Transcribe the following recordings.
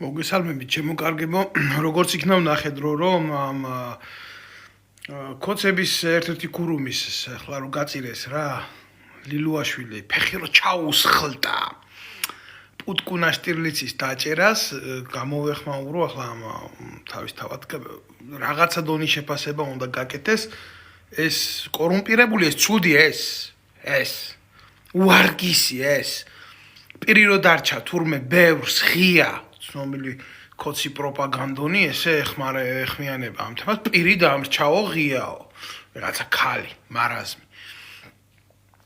მოგესალმებით, ჩემო კარგებო, როგორც იქნა ვნახეთ რომ ამ კოცების ერთ-ერთი ქურუმის ახლა რო გაწირეს რა, ლილუაშვილი ფეხი რო ჩაუსხლტა. პუტკუნა შტირლიცის დაჭერას გამოვეხმაურო ახლა ამ თავისთავად რაღაცა დონის შეფასება უნდა გაკეთდეს. ეს კორუმპირებული, ეს ცუდი ეს უარგისი ეს პირი რო დარჩა თურმე ბევრს ღია ცნობილი კოცი პროპაგანდონი ესე ეხმიანება ამ თემას პირი დამრჩაო ღიაო რაღაცა ქალი მარაზმი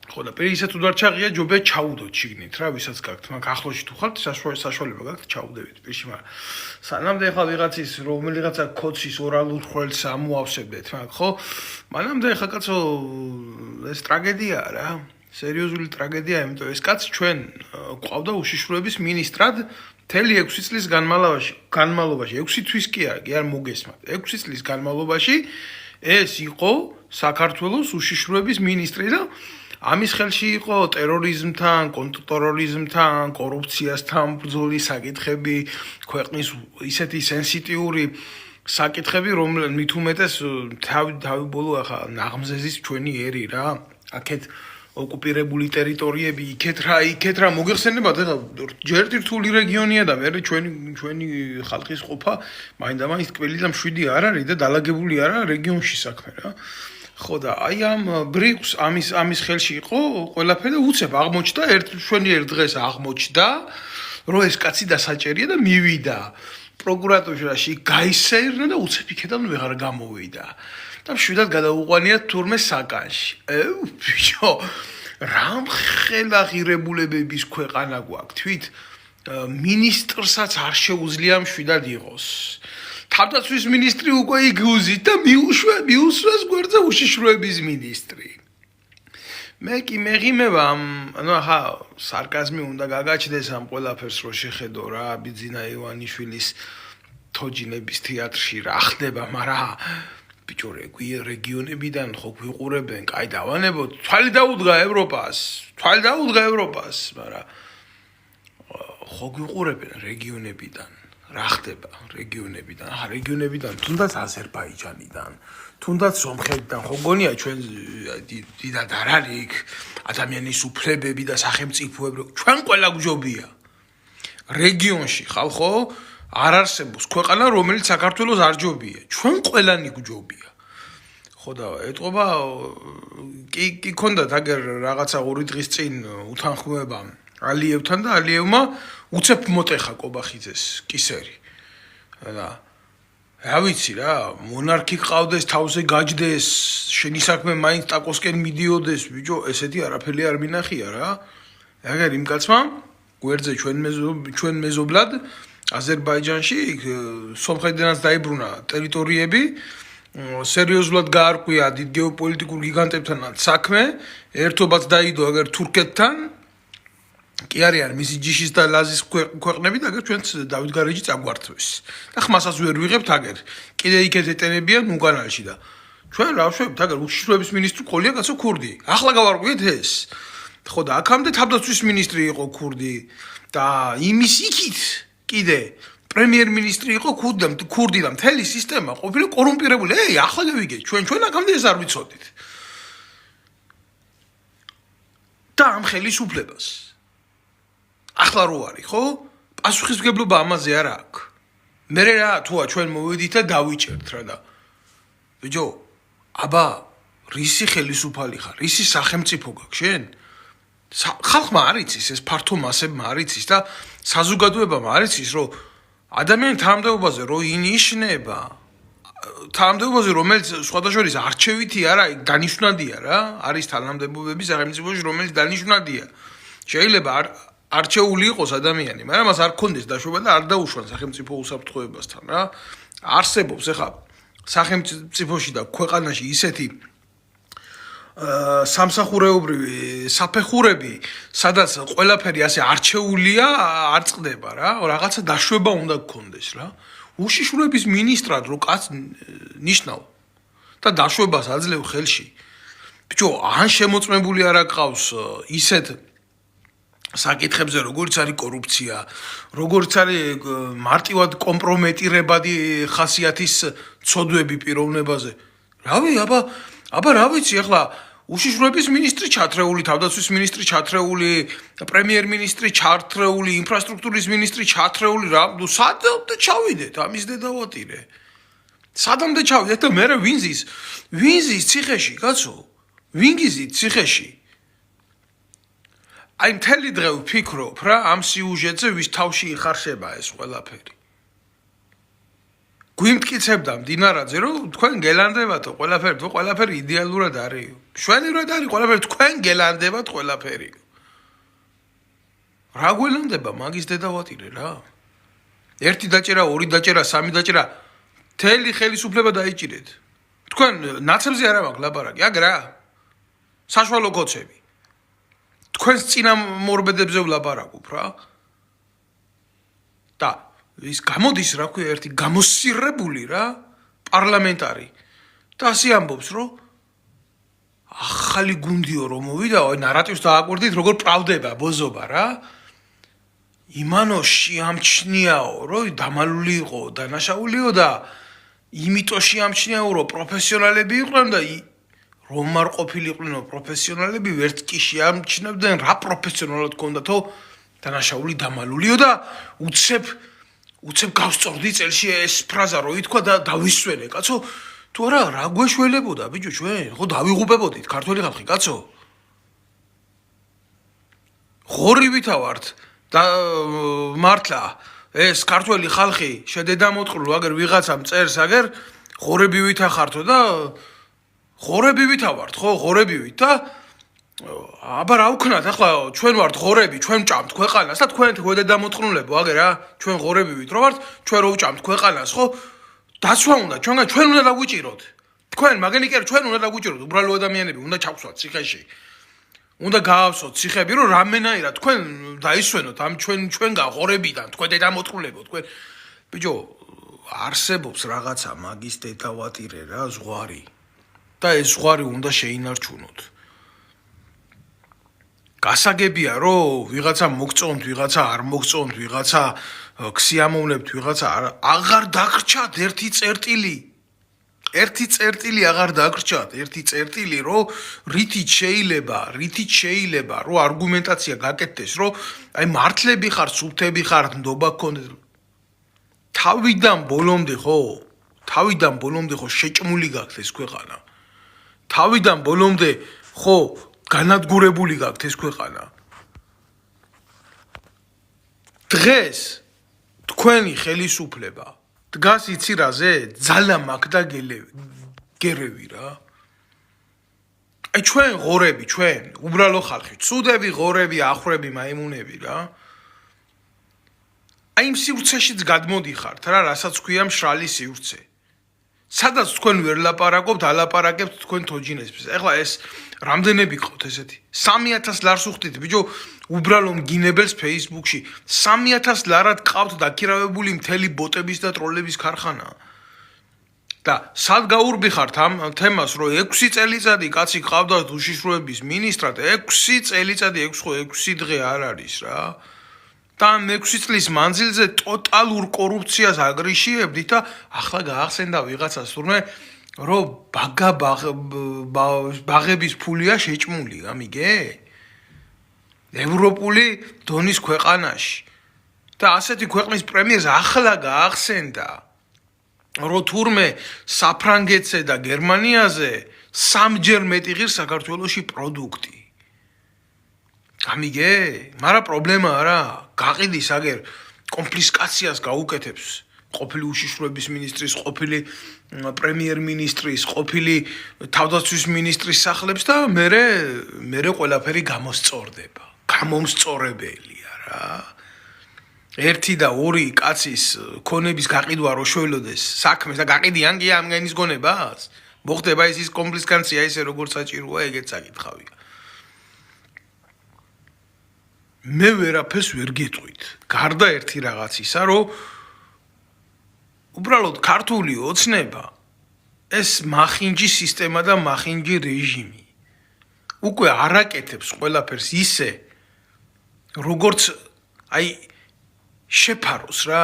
ხო და პირი ისე თუ დარჩა ღია ჯობია ჩაუდოთ შიგნით რა ვისაც გაქვთ მაგ ახლოში თუ ხართ საშუალება გაქვთ ჩაუდებით პირში მაგრამ სანამდე ახლა ვიღაცის რომელიღაცა კოცის ორალურ ხველს ამოავსებდეთ მაგ ხო მანამდე ახლა კაცო ეს ტრაგედიაა რა სერიოზული ტრაგედია, იმიტომ ეს კაც ჩვენ ყავდა უშიშროების მინისტრად მთელი 6 წლის განმავლობაში 6 თვის კი არ მოგესმათ 6 წლის განმავლობაში ეს იყო საქართველოს უშიშროების მინისტრი და ამის ხელში იყო ტერორიზმთან, კონტრტერორიზმთან, კორუფციასთან ბრძოლის საკითხები, ქვეყნის ისეთი სენსიტიური საკითხები, რომელიც მით უმეტეს თავი ბოლო ახლა ნაღმზეზის ჩვენი ერი რა, აქეთ ოკუპირებული ტერიტორიები იქეთ რა მოგეხსენებათ ახლა ჯერ რთული რეგიონია და მე ჩვენი ხალხის ყოფა მაინდა-მაინც თკვილი და მშვიდი არ არის და დალაგებული არა რეგიონში საქმე რა ხო და აი ამ ბრიუს ამის ხელში იყო ყველაფერი და უცებ აღმოჩნდა ჩვენი ერთ დღეს აღმოჩნდა რომ ეს კაცი დასაჭერია და მივიდა პროკურატურაში გაისერნა და უცებ იქიდან ვეღარ გამოვიდა და მშვიდად გადაუყვანიათ თურმე საკანში. ბიჭო, რამ ხელა ღირებულებების ქვეყანა გვაქვს თვით მინისტრსაც არ შეუძლია მშვიდად იყოს. თავდაცვის მინისტრი უკვე იგუზით და მიუსვას გვერდზე უშიშროების მინისტრი. მე კი მეღიმება ანუ ახლა სარკაზმი უნდა გაგაჩნდეს ამ ყველაფერს რო შეხედო რა ბიძინა ივანიშვილის თოჯინების თეატრში რა ხდება, მაგრამ ბიჭო რეგიონებიდან ხო გვიყურებენ, კაი დავანებოთ, თვალი დაუდგა ევროპას, მაგრამ ხო გვიყურებენ რეგიონებიდან, რა ხდება რეგიონებიდან, რეგიონებიდან, თუნდაც აზერბაიჯანიდან, თუნდაც სომხეთიდან, ხო გონია ჩვენ დიდად არ არის იქ ადამიანის უფლებები და სახელმწიფოები, ჩვენ ყველა გვჯობია. რეგიონში ხალხო არ არსებობს ქვეყანა რომელიც საქართველოს არ ჯობია ჩვენ ყველანი გვჯობია ხო და ეტყობა კი ქონდათ აგერ რაღაცა 2 დღის წინ უთანხმოება ალიევთან და ალიევმა უცებ მოტეხა კობახიძეს კისერი და რა ვიცი რა მონარქი ყავდეს თავზე გაჯდეს შენი საქმე მაინც ტაკოსკენ მიდიოდეს ბიჭო ესეთი არაფერი არ მინახია რა აგერ იმ კაცმა გვერდზე ჩვენ მეზობლად აზერბაიჯანში სომხეთიდანაც დაიბრუნა ტერიტორიები სერიოზულად გაარკვია დიდ გეოპოლიტიკურ გიგანტებთანაც საქმე ერთობაც დაიდო აგერ თურქეთთან კი არიან მისი ჯიშის და ლაზის ქვეყნები და აგერ ჩვენც დავით გარეჯი წაგვართვეს და ხმასაც ვერ ვიღებთ აგერ კიდე იქეთ ეტენებიან უკანალში და ჩვენ რა ვშვებთ აგერ უშიშროების მინისტრი ყოლია კაცო ქურდი ახლა გავარკვიეთ ეს ხო და აქამდე თავდაცვის მინისტრი იყო ქურდი და იმის იქით კიდე პრემიერ-მინისტრი იყო ქურდი და მთელი სისტემა ყოფილი კორუმპირებული. ახლა გავიგეთ, ჩვენ აქამდე ეს არ ვიცოდით. და ამ ხელისუფლებას. ახლა რო არის, ხო? პასუხისმგებლობა ამაზე არ აქვს. მე რა თუა ჩვენ მოვიდით და დავიჭერთ რა და. ბიჭო, აბა, რისი ხელისუფალი ხარ? რისი სახელმწიფო გაქვს შენ? ხალხმა არ იცის ეს ფართო მასებმა არ იცის და საზოგადოებამ არ იცის რომ ადამიანის თანამდებობაზე რო ინიშნება თანამდებობაზე რომელიც სხვადასხვა არჩევითი არა დანიშნადია რა არის თანამდებობები სახელმწიფოში რომელიც დანიშნადია შეიძლება არჩეული იყოს ადამიანი მაგრამ მას არ ქონდეს დაშვება და არ დაუშვან სახელმწიფო უსაფრთხოებასთან რა არსებობს ეხლა სახელმწიფოში და ქვეყანაში ისეთი სამსახურეობრივი საფეხურები, სადაც ყველაფერი ასე არჩეულია, არ წყდება რა, რაღაცა დაშვება უნდა გქონდეს რა. უშიშროების მინისტრად რო კაც ნიშნავ და დაშვებას აძლევ ხელში. ბიჭო, ან შემოწმებული არა გყავს ისეთ საკითხებზე, როგორც არის კორუფცია, როგორც არის მარტივად კომპრომეტირებადი ხასიათის ცოდვები პიროვნებაზე. რავი, აბა რა ვიცი, ახლა უშიშროების მინისტრი ჩათრეული, თავდაცვის მინისტრი ჩათრეული, პრემიერ-მინისტრი ჩათრეული, ინფრასტრუქტურის მინისტრი ჩათრეული, რა, სადამდე ჩავიდეთ, ამის დედავატირე. სადამდე ჩავიდეთ და მერე ვინ ზის ციხეში, კაცო? ვინ გიზით ციხეში? აი მთელი დღე ვფიქრობ რა ამ სიუჟეტზე ვის თავში იხარშება ეს ყველაფერი. გვიმტკიცებდა მდინარაძე რომ თქვენ გელანდებათო ყველაფერი იდეალურად არის. შვენივრად არის ყველაფერი თქვენ გელანდებათ ყველაფერი. რა გველანდება მაგის დედავატირე რა? ერთი დაჭერა, ორი დაჭერა, სამი დაჭერა მთელი ხელისუფლება დაიჭირეთ. თქვენ ნაცებზე არა მაქვს ლაპარაკი, აგ რა? საშუალო კოცები. თქვენს წინამორბედებზე ვლაპარაკობ რა. და ის გამოდის რა ქვია ერთი გამოსირებული რა პარლამენტარი. და ასე ამბობს რომ ახალი გუნდიო რომ მოვიდა, აი ნარატივს დააკვირდით როგორ პრავდება ბოზობა რა. იმანო შეამჩნიაო რომ დამალული იყო დანაშაულიო და იმიტომ შეამჩნიაო რომ პროფესიონალები იყვნენ და რომ არ ყოფილიყვნენ პროფესიონალები ვერც კი შეამჩნევდნენ რა პროფესიონალად ქონდათო დანაშაული დამალულიო და უცებ გავსწორდი წელში ეს ფრაზა რო ითქვა და დავისვენე კაცო თუ არა რა გვეშველებოდა ბიჭო ჩვენ ხო დავიღუპებოდით ქართველი ხალხი კაცო ღორივითა ვართ და მართლა ეს ქართველი ხალხი შედედამოწყრულ აგერ ვიღაცამ წერს აგერ ღორებივითა ხართო და ღორებივითა ვართ ხო ღორებივით და აბა რა ვქნათ ახლა ჩვენ ვართ ღორები ჩვენ ვჭამთ ქვეყანას და თქვენ შედედამოწყრულებო აგერ რა ჩვენ ღორებივით რო ვართ ჩვენ რო ვჭამთ ქვეყანას ხო დაცვა უნდა ჩვენ უნდა დაგვიჭიროთ თქვენ მაგენი კი ჩვენ უნდა დაგვიჭიროთ უბრალო ადამიანები უნდა ჩავსვათ ციხეში უნდა გაავსოთ ციხები რომ რამენაირად თქვენ დაისვენოთ ამ ჩვენ ღორებიდან თქვენ დედამოწყრულებო თქვენ ბიჭო არსებობს რაღაცა მაგის დედავატირე რა ზღვარი და ეს ზღვარი უნდა შეინარჩუნოთ გასაგებია რომ ვიღაცა მოგწონთ ვიღაცა არ მოგწონთ ვიღაცა ქსიამოვნებთ ვიღაცა აღარ დაგრჩათ ერთი წერტილი აღარ დაგრჩათ ერთი წერტილი რომ რითიც შეიძლება რომ არგუმენტაცია გაკეთდეს რომ აი მართლები ხართ სუფთები ხართ ნდობა გქონდეთ თავიდან ბოლომდე ხო შეჭმული გაქვთ ეს ქვეყანა თავიდან ბოლომდე ხო განადგურებული გაქვთ ეს ქვეყანა დღეს თქვენი ხელისუფლება დგას იცირაზე ძალა მაქვს და გერევი რა აი ჩვენ ღორები ჩვენ უბრალო ხალხი ცუდები ღორები ახრები მაიმუნები რა აი იმ სივრცეშიც გადმოდიხართ რა რასაც ქვია მშრალი სივრცე სადაც თქვენ ვერ ლაპარაკობთ ალაპარაკებთ თქვენ თოჯინებს ეხლა ეს რამდენები ყავთ ესეთი 3000 ლარს უხდით ბიჭო უბრალო მგინებელს Facebook-ში 3000 ლარად ყავთ დაქირავებული მთელი ბოტების და ტროლების ქარხანა და სად გაურბიხართ ამ თემას რომ 6 წელიწადი კაცი ყავდათ უშიშროების მინისტრად 6 წელიწადი 6 დღე არ არის რა და 6 წლის მანძილზე ტოტალურ კორუფციას აგრიშიებდით და ახლა გაახსენდა ვიღაცას თურმე რომ ბაღების ფულია შეჭმული გამიგე ევროპული დონის ქვეყანაში და ასეთი ქვეყნის პრემიერს ახლა გაახსენდა რომ თურმე საფრანგეთზე და გერმანიაზე 3-ჯერ მეტი ღირს საქართველოში პროდუქტი გამიგე მაგრამ პრობლემა არა გაყიდის აგერ კონფისკაციას გაუკეთებს ყოფილი უშიშროების მინისტრის ყოფილი პრემიერ-მინისტრის ყოფილი თავდაცვის მინისტრის სახლებს და მერე ყველაფერი გამოსწორდება გამომსწორებელია რა 1 და 2 კაცის ქონების გაყიდვა რო შველოდეს საქმეს და გაყიდიან კი ამგენის გონებას მოხდება ის კონფისკაცია ისე როგორც საჭიროა ეგეც საკითხავია მე ვერაფერს ვერ გეტყვით გარდა ერთი რაღაცისა რომ უბრალოდ ქართული ოცნება ეს მახინჯი სისტემა და მახინჯი რეჟიმი უკვე არაკეთებს ყველაფერს ისე როგორც აი შეფაროს რა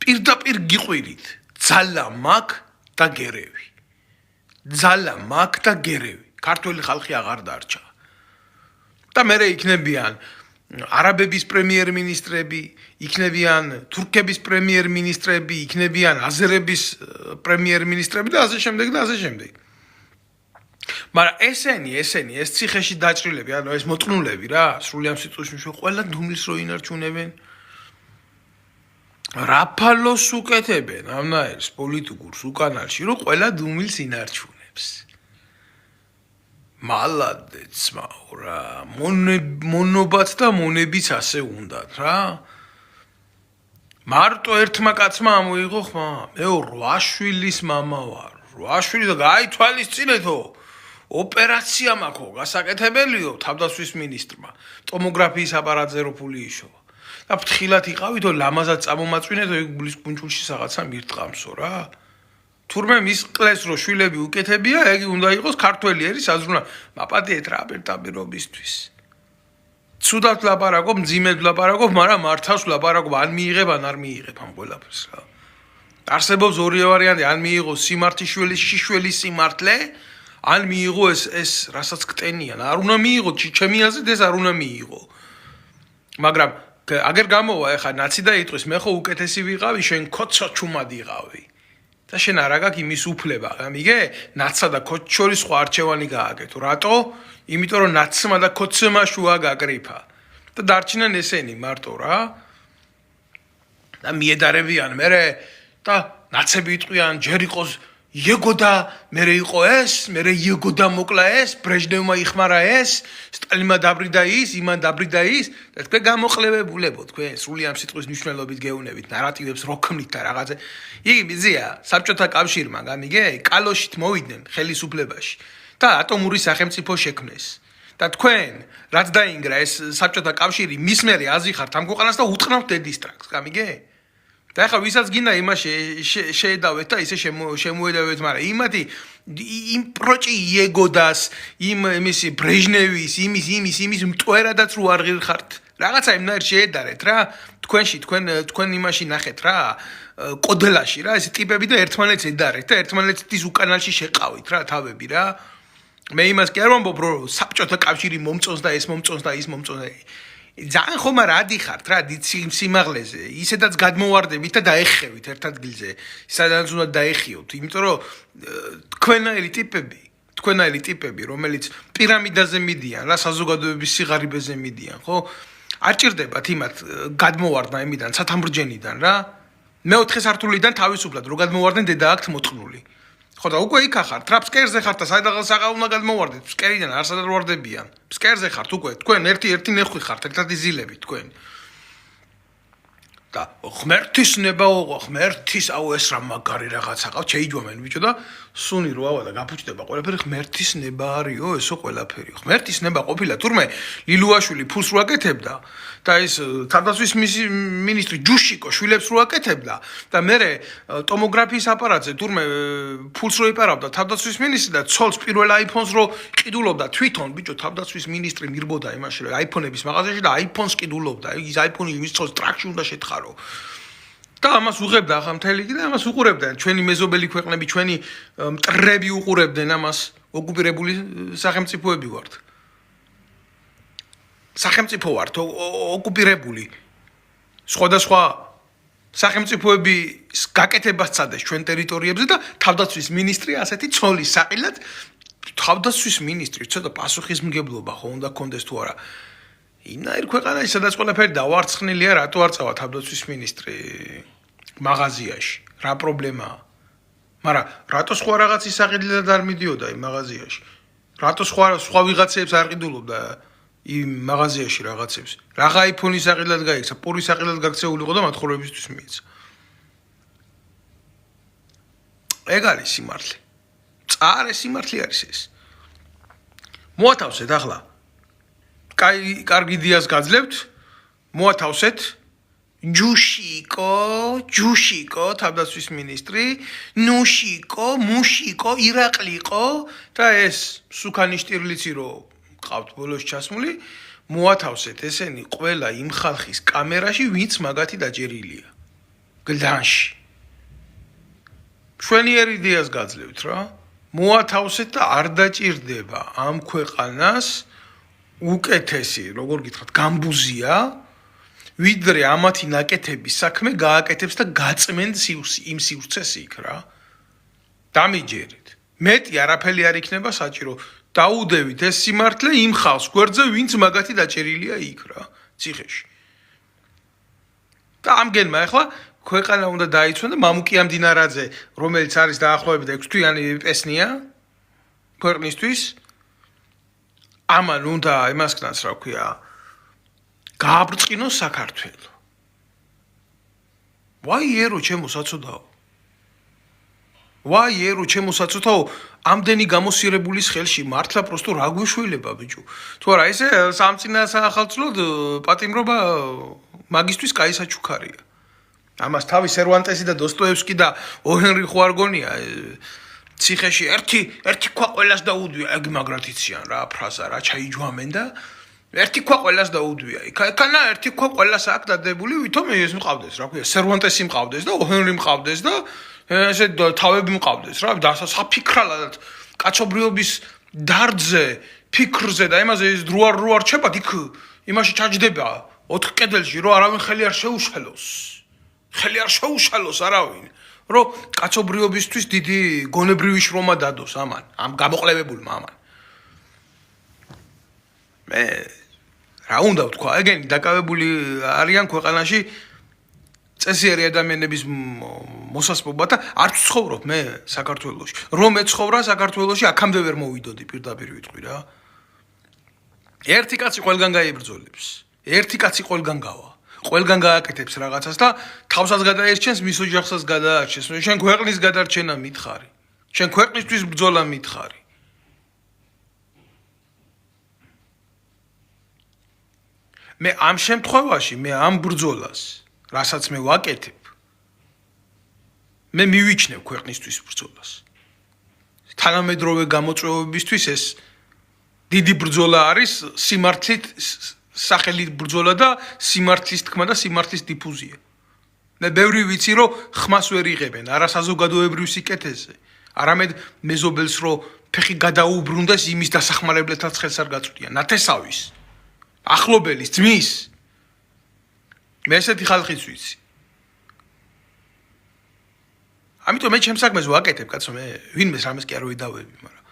პირდაპირ გიყვირით ძალა მაქვს და გერევი ძალა მაქვს და გერევი ქართველი ხალხი აღარ დარჩა და მე იქნებიან არაბების პრემიერ-მინისტრები იქნებიან თურქების პრემიერ-მინისტრები იქნებიან აზერების პრემიერ-მინისტრები და ასე შემდეგ და ასე შემდეგ მაგრამ ესენი ეს ციხეში დაჭრილები ანუ ეს მოწნულები რა სრული ამ სიტუაციაში ყველა დუმილს რო ინარჩუნებენ რაფალოს უკეთებენ ამნაირს პოლიტიკურს უკანალში რომ ყველა დუმილს ინარჩუნებს მალადეც მაურა მონობაც და მონებიც ასე უნდათ რა მარტო ერთმა კაცმა ამოიღო ხმა მე 8 შვილის მამა ვარ 8 შვილი და გაითვალისწინეთო ოპერაცია მაქვს გასაკეთებელიო თავდაცვის მინისტრმა ტომოგრაფიის აპარატზე რო ფული იშოვა და ფრთხილად იყავითო ლამაზად წამომაწვინეთო ეგ გულის კუნჭულში რაღაცა მირტყამსო რა თურმე მის კლეს რო შვილები უკეთებია ეგ უნდა იყოს ქართველი ერის აზრუნა მაპატიეთ რა აბერტაბირობისთვის ცუდად ლაპარაკობ მძიმედ ლაპარაკობ მაგრამ მართავს ლაპარაკობ ან მიიღებ ან არ მიიღებ ამ ყველაფერს რა არსებობს ორი ვარიანტი ან მიიღო სიმართიშვილის შიშველის სიმართლე ან მიიღო ეს რასაც ქტენიან არ უნდა მიიღო ჩემი აზრით ეს არ უნდა მიიღო მაგრამ აგერ გამოვა ეხა ნაცი და იტყვის მე ხო უკეთესი ვიყავი შენ ქოცო ჩუმად იყავი და შენ არ აგაკ იმის უფლება გამიგე ნაცსა და ქოც შორის სხვა არჩევანი გააკეთო რატო იმიტომ რომ ნაცმა და ქოცმა შუა გაკრიფა და დარჩნენ ესენი მარტო რა და მიედარებიან მე და ნაცები იტყვიან ჯერ იყოს იეგოდა მე იყო ეს მე იეგოდა მოკლა ეს ბრეჟნევმა იხმარა ეს სტალინმა დაბრიდა ის იმან დაბრიდა ის და თქვენ გამოყლებებულებო თქვენ სრული ამ სიტყვის მნიშვნელობით გეუნებით ნარატივებს როქმნით და რაღაცე იგი მიზია საბჭოთა კავშირმა გამიგე კალოშით მოვიდნენ ხელისუფლებაში და ატომური სახელმწიფო შექმნეს და თქვენ რაც დაინგრა ეს საბჭოთა კავშირი მის მერე აზიხართ ამ ქვეყანას და უტყნავთ დედისტრაქს გამიგე და ახლა ვისაც გინდა იმაში შეედავეთ და ისე შემოედავეთ მაგრამ იმათი იმ პროჭი იეგოდას იმისი ბრეჟნევის იმის მტვერადაც რო არ ღირხართ რაღაცა იმნაირ შეედარეთ რა თქვენ იმაში ნახეთ რა კოდელაში რა ეს ტიპები და ერთმანეთს ედარეთ და ერთმანეთის უკანალში შეყავით რა თავები რა მე იმას კი არ ვამბობ რომ საბჭოთა კავშირი მომწონს და ეს მომწონს და ის მომწონს ძალიან ხომ არ ადიხართ რა სიმაღლეზე ისედაც გადმოვარდებით და დაეხევით ერთ ადგილზე სადაც უნდა დაეხიოთ იმიტომ რომ თქვენაირი ტიპები რომელიც პირამიდაზე მიდიან რა საზოგადოების სიღარიბეზე მიდიან ხო არ ჭირდებათ იმათ გადმოვარდნა იმიდან სათამბრჯენიდან რა მეოთხე სართულიდან თავისუფლად რო გადმოვარდნენ დედააქვთ მოწყნული ხო და უკვე იქ ახართ რა ფსკერზე ხართ და საერთოდ უნდა გადმოვარდეთ ფსკერიდან არსადარ ვარდებიან ფსკერზე ხართ უკვე თქვენ ერთი ნეხვი ხართ ერთად იზილებით თქვენ და ღმერთის ნებაო ღმერთის აუ ეს რა მაგარი რაღაცა ყავ შეიჯვამენ ბიჭო და სუნი რო ავა და გაფუჭდება ყველაფერი ღმერთის ნება არისო ესო ყველაფერი ღმერთის ნება ყოფილა თურმე ლილუაშვილი ფულს რო აკეთებდა და ეს თავდაცვის მინისტრი ჯუშიკო შვილებს რო აკეთებდა და მე ტომოგრაფიის აპარატზე თურმე ფულს რო იპარავდა თავდაცვის მინისტრი და ცოლს პირველ აიფონს რო ყიდულობდა თვითონ ბიჭო თავდაცვის მინისტრი მირბოდა იმაში რომ აიფონების მაღაზიაში და აიფონს ყიდულობდა ის აიფონი იმის ცოლს ტრაქში უნდა შეთხარო და ამას უღებდა ახლა მთელი და ამას უყურებდნენ ჩვენი მეზობელი ქვეყნები ჩვენი მტრები უყურებდნენ ამას ოკუპირებული სახელმწიფოები ვართ სახელმწიფო ვართ ოკუპირებული სხვადასხვა სახელმწიფოები გაკეთებას წადეს ჩვენ ტერიტორიებზე და თავდაცვის მინისტრი ასეთი ცოლის საყილად თავდაცვის მინისტრი ცოტა პასუხისმგებლობა ხო უნდა კონდეს თუ არა იმნაირ ქვეყანაში სადაც ყველაფერი დავარცხნილია რატო არ წავა თავდაცვის მინისტრი მაღაზიაში რა პრობლემაა მაგრამ რატო სხვა რაღაცის საყიდლად არ მიდიოდა იმ მაღაზიაში რატო სხვა ვიღაცებს არ ყიდულობდა იმ მაღაზიაში რაღაცებს რაღა აიფონის საყიდლად გაიქცა პურის საყიდლად გაქცეულიყო და მათხოვებისთვის მიეცა ეგ არის სიმართლე წარე სიმართლე არის ეს მოათავსეთ ახლა კარგი დიას გაძლევთ მოათავსეთ ჯუშიკო თავდაცვის მინისტრი ნუშიკო მუშიკო ირაკლიყო და ეს სუქანი შტირლიცი რო ყავთ ბოლოს ჩასმული მოათავსეთ ესენი ყველა იმ ხალხის კამერაში, ვინც მაგათი დაჭერილია. გლდანში. მშვენიერ იდეას გაძლევთ რა. მოათავსეთ და არ დაჭირდება ამ ქვეყანას უკეთესი, როგორ გითხრათ, გამბუზია, ვიდრე ამათი ნაკეთების საქმე გააკეთებს და გაწმენდს იმ სივრცეს იქ რა. დამიჯერეთ. მეტი არაფერი არ იქნება საჭირო. დაუდევით ეს სიმართლე იმ ხალხს გვერდზე, ვინც მაგათი დაჭერილია იქ რა, ციხეში. და ამგენმა ახლა ქვეყანა უნდა დაიცვან და მამუკი ამდინარაძე, რომელიც არის დაახლოებით 6 თვიანი პესნია ქვეყნისთვის, ამან უნდა იმასკნას რა ქვია, გააბრწყინოს საქართველო. ვაი ერო ჩემო საწოდაო. ვაი ერო ჩემო საწოდაო, ამდენი გამოსირებულის ხელში მართლა პროსტო რა გვეშველება ბიჭო. თუ არა ესე სამწინა საახალწლოდ პატიმრობა მაგისტვის კაი საჩუქარია. ამას თავი სერვანტესი და დოსტოევსკი და ოჰენრიხო არ გონია ციხეში ერთი ქვა ყველას დაუდვია, ეგ მაგრად იციან რა ფრაზა რა ჩაიჯვამენ და ერთი ქვა ყველას დაუდვია. იქანა ერთი ქვა ყველას აქ დადებული, ვითომ ეს მყავდეს, რა ქვია, სერვანტესი მყავდეს და ოჰენრი მყავდეს და ესე თავები მყავდეს რა, საფიქრალად კაცობრიობის დარდზე, ფიქრზე და იმაზე ეს დროარ რჩებათ იქ იმაში ჩაჯდება 4 კედელში, რომ არავინ ხელი არ შეუშალოს. ხელი არ შეუშალოს არავინ, რომ კაცობრიობისთვის დიდი გონებრივი შრომა დადოს ამან, ამ გამოყლებებულმა ამან. მე რა უნდა ვთქვა, ეგენი დაკავებული არიან ქვეყანაში წესიერი ადამიანების მოსასპობა და არც ცხოვრობ მე საქართველოში. რომ ეცხოვრა საქართველოში, აქამდე ვერ მოვიდოდი პირდაპირ ვიტყვი რა. ერთი კაცი ყველგან გაიბრძოლებს. ერთი კაცი ყველგან გავა. ყველგან გააკეთებს რაღაცას და თავსაც გადაერჩენს, მის ოჯახსაც გადაარჩენს. შენ ქვეყნის გადარჩენა მითხარი. შენ ქვეყნისთვის ბრძოლა მითხარი. მე ამ შემთხვევაში, მე ამ ბრძოლას, რასაც მე ვაკეთებ, მე მივიჩნევ ქვეყნისთვის ბრძოლას. თანამედროვე გამოწვევებისთვის ეს დიდი ბრძოლა არის, სიმართლით სახელით ბრძოლა და სიმართლის თქმა და სიმართლის დიფუზია. მე ბევრი ვიცი, რომ ხმას ვერ იღებენ, არა საზოგადოებრივ სიკეთეზე, არამედ მეზობელს, რომ ფეხი გადაუბრუნდეს, იმის დასახმარებლეთაც ხელს არ გაწვდიან, ნათესავის, ახლობელის, ძმის. მე ესეთი ხალხის ვიცი. ამიტომ მე ჩემს საქმეს ვაკეთებ, კაცო, მე ვინმეს რამეს კი არ ვიდავები, მაგრამ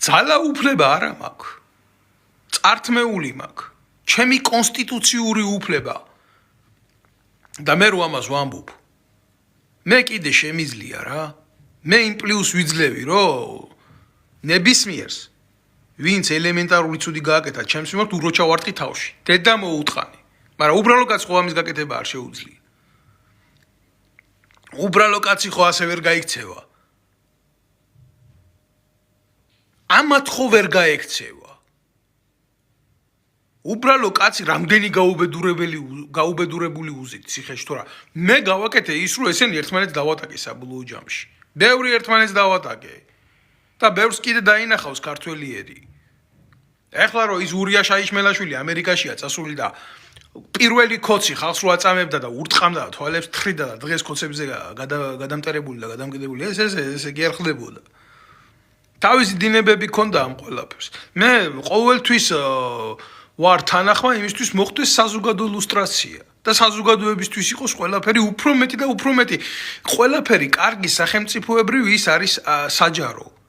ძალა უფლება არა მაქვს. წართმეული მაქვს. ჩემი კონსტიტუციური უფლება. და მე რო ამას ვამბობ. მე კიდე შემიძლია რა. მე იმ პლუს ვიძლევი, რომ ნებისმიერს ვინც ელემენტარული ცუდი გააკეთა, ჩემს მიმართ უროჩა ვარტყი თავში. დედა მოუტყანი. მაგრამ უბრალო კაცს ხო ამის გაკეთება არ შეუძლია. უბრალო კაცი ხო ასე ვერ გაიქცევა. ამათ ხო ვერ გაექცევა. უბრალო კაცი რამდენი გაუბედურებული უზით ციხეში თუ რა. მე გავაკეთე ის, რომ ესენი ერთმანეთს დავატაკე საბოლოო ჯამში. ბევრი ერთმანეთს დავატაკე. და ბევრს კიდე დაინახავს ქართველიერი. ეხლა რომ ის ურია შაიშმელაშვილი ამერიკაშია წასული და პირველი კოცი ხალხს რო აწამებდა და ურტყამდა და თვალებს თხრიდა და დღეს კოცებზე გადამტერებული და გადამკიდებული ესე კი არ ხდებოდა. თავისი დინებები ქონდა ამ ყველაფერს. მე ყოველთვის ვარ თანახმა იმისთვის მოხდეს საზოგადო ლუსტრაცია და საზოგადოებისთვის იყოს ყველაფერი უფრო მეტი და უფრო მეტი. ყველაფერი კარგი სახელმწიფოებრივ ის არის საჯარო.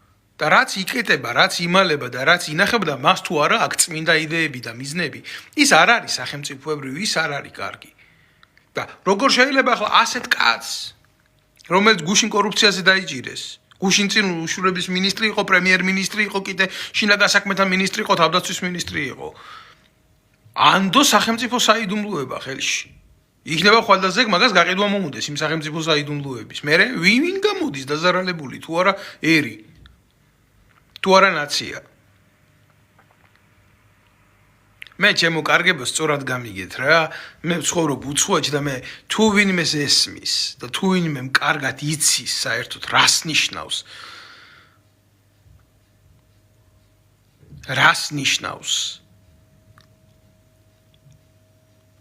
და რაც იკეთება, რაც იმალება და რაც ინახება და მას თუ არა აქ წმინდა იდეები და მიზნები, ის არ არის სახელმწიფოებრივი, ის არ არის კარგი. და როგორ შეიძლება ახლა ასეთ კაცს, რომელიც გუშინ კორუფციაზე დაიჭირეს, გუშინ წინ უშუალების მინისტრი იყო, პრემიერ-მინისტრი იყო, კიდე შინაგან საქმეთა მინისტრი იყო, თავდაცვის მინისტრი იყო. ანდო სახელმწიფო საიდუმლოება ხელში. იქნება ხვალდაზე მაგას გაყიდვა მომუდეს იმ სახელმწიფო საიდუმლოების. მე ვინ გამოდის დაზარალებული თუ არა ერი. თუ არა ნაცია. მე ჩემო კარგებას სწორად გამიგეთ რა. მე ვცხოვრობ უცხოეთში და მე თუ ვინმეს ესმის და თუ ვინმე კარგად იცის საერთოდ რას ნიშნავს რას ნიშნავს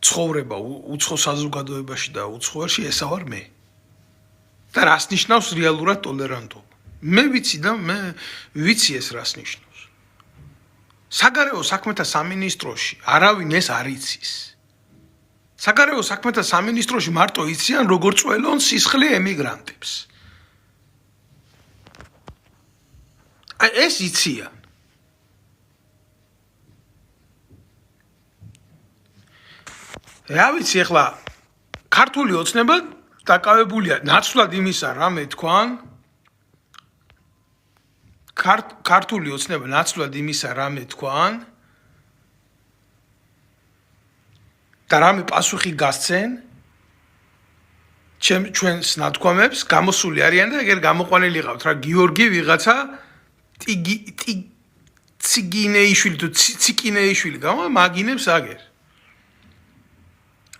ცხოვრება უცხო საზოგადოებაში და უცხო ერში ესა ვარ მე და რას ნიშნავს რეალურად ტოლერანტობა მე ვიცი და მე ვიცი ეს რას ნიშნავს საგარეო საქმეთა სამინისტროში არავინ ეს არ იცის საგარეო საქმეთა სამინისტროში მარტო იციან როგორ წველონ სისხლი ემიგრანტებს აი ეს იციან რა ვიცი ახლა ქართული ოცნება დაკავებულია ნაცვლად იმისა რა მე თქვან ქართული ოცნება ნაცვლად იმისა რა მე თქვან და რამე პასუხი გასცენ ჩვენს ნათქვამებს გამოსული არიან და ეგერ გამოყვანილი ყავთ რა გიორგი ვიღაცა ციგინეიშვილი თუ ციკინეიშვილი მაგინებს აგერ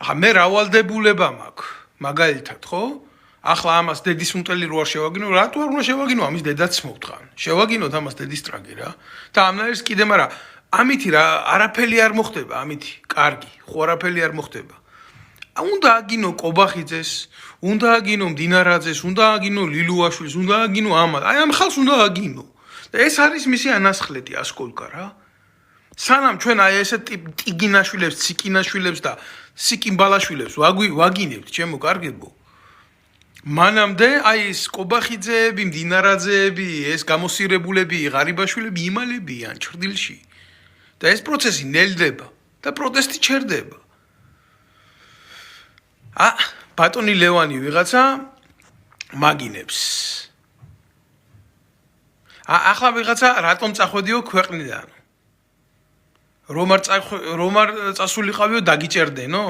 ახლა მე რავალდებულება მაქვს მაგალითად ხო ახლა ამას დედის მუტელი რო არ შევაგინო რატო არ უნდა შევაგინო ამის დედაც მოვთხან შევაგინოთ ამას დედის ტრაგი რა და ამნაირს კიდე მაგრამ ამითი რა არაფერი არ მოხდება ამითი კარგი ხო არაფერი არ მოხდება უნდა აგინო კობახიძეს უნდა აგინო მდინარაძეს უნდა აგინო ლილუაშვილს უნდა აგინო ამას აი ამ ხალხს უნდა აგინო და ეს არის მისი ანასხლეთი ასკოლკა რა სანამ ჩვენ აი ესე ტიგინაშვილებს ციკინაშვილებს და სიკიმბალაშვილებს ვაგინებთ ჩემო კარგებო მანამდე აი ეს კობახიძეები მდინარაძეები ეს გამოსირებულები ღარიბაშვილები იმალებიან ჭრდილში და ეს პროცესი ნელდება და პროტესტი ჩერდება ბატონი ლევანი ვიღაცა მაგინებს ახლა ვიღაცა რატომ წახვედიო ქვეყნიდან რომ არ წასულიყავიო დაგიჭერდენო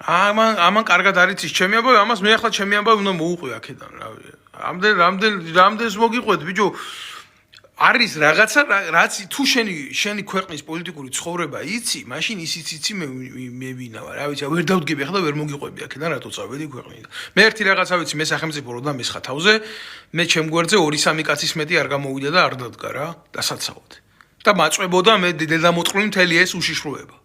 ამან კარგად არ იცის ჩემი ამბავი ამას მე ახლა ჩემი ამბავი უნდა მოუყვი აქედან რამდენს მოგიყვეთ ბიჭო არის რაღაცა რაც თუ შენი ქვეყნის პოლიტიკური ცხოვრება იცი მაშინ ისიც იცი მე ვინა ვარ რა ვიცი ვერ დავდგები ახლა და ვერ მოგიყვები აქედან რატო წავედი ქვეყნიდან მე ერთი რაღაცა ვიცი მე სახელმწიფო რო დამესხა თავზე მე ჩემ გვერდზე 2-3 კაცის მეტი არ გამოვიდა და არ დადგა რა დასაცავად და მაწვებოდა მე დედამოწყვლი მთელი ეს უშიშროება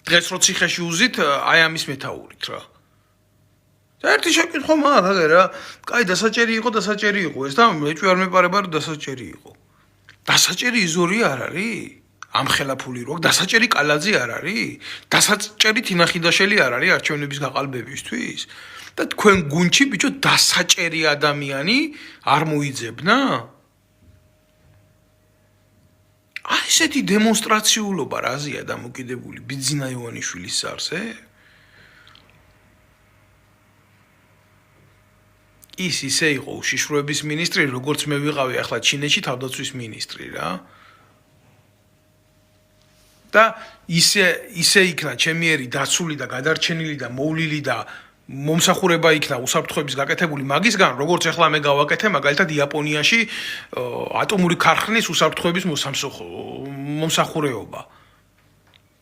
დღეს რო ციხეში უზით აი ამის მეთაურით რა და ერთი შეკითხვა მაგ რა კაი დასაჭერი იყო ეს და მეჭვი არ მეპარება რომ დასაჭერი იყო დასაჭერი იზორი არ არის ამხელა ფული რო დასაჭერი კალაძე არ არის დასაჭერი თინახიდაშელი არ არის არჩევნების გაყალბებისთვის და თქვენ გუნჩი ბიჭო დასაჭერი ადამიანი არ მოიძებნა აი ესეთი დემონსტრაციულობა რაზეა დამოკიდებული ბიძინა ივანიშვილის სარზე ის ისე იყო უშიშროების მინისტრი როგორც მე ვიყავი ახლა ჩინეთში თავდაცვის მინისტრი რა და ისე იქნა ჩემიერი დაცული და გადარჩენილი და მოვლილი და მომსახურება იქნა უსაფრთხოების გაკეთებული მაგისგან როგორც ახლა მე გავაკეთე მაგალითად იაპონიაში ატომური ქარხნის უსაფრთხოების მომსახურეობა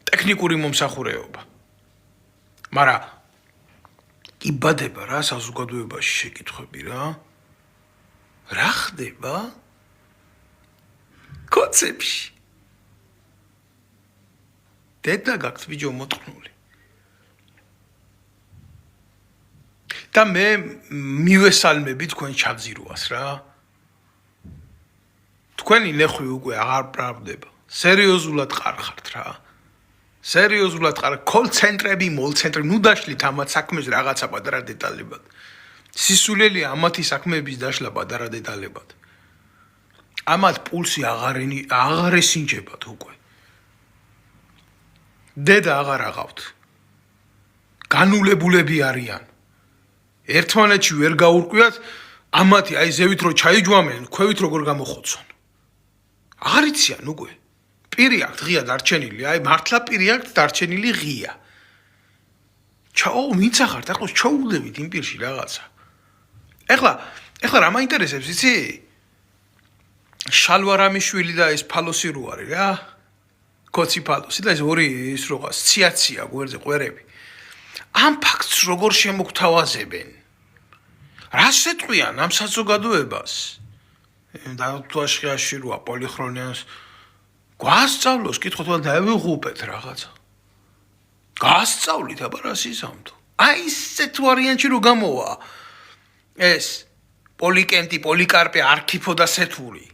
ტექნიკური მომსახურეობა მაგრამ იბადება რა საზოგადოებაში შეკითხვები რა ხდება კონცეფში დედა გაქვს ბიჭო მოწყნული და მე მივესალმები თქვენ ჩაძირვას რა თქვენი ნეხვი უკვე აღარ პრავდება სერიოზულად ყარხართ რა სერიოზულად ყარ კოლ-ცენტრები, მოლ-ცენტრები, ნუ დაშლით ამათ საქმეს რაღაცა პატარა დეტალებად. სისულელია ამათი საქმეების დაშლა პატარა დეტალებად. ამათ პულსი აღარ ესინჯებათ უკვე. დედა აღარ აღავთ. განულებულები არიან. ერთმანეთში ვერ გაურკვიათ, ამათი აი ზევით რო ჩაიჯვამენ, ქვევით როგორ გამოხოცონ. აღარ იციან უკვე. პირი აქვს ღია დარჩენილი, აი მართლა პირი აქვს დარჩენილი ღია. ჩაო მიცახართ, ახლა ჩაულევით იმ პირში რაღაცა. ეხლა რა მაინტერესებს, იცი? შალვარამიშვილი და ეს ფალოსი რო არის რა. კოცი ფალოსი და ეს ორი ის როა, სციაცია გვერდზე ყვერები. ამ ფაქტს როგორ შემოგთავაზებენ? რას ეტყვიან ამ საზოგადოებას? დათვაშხიაში როა პოლიხრონიანს გვასწავლოს კითხოთ და დავიღუპეთ რაღაცა. გასწავლით აბა რა სიზამთო. აი ესეთ ვარიანტი რო გამოვა. ეს პოლიკენტი, პოლიკარპე, არქიფო და სეთური.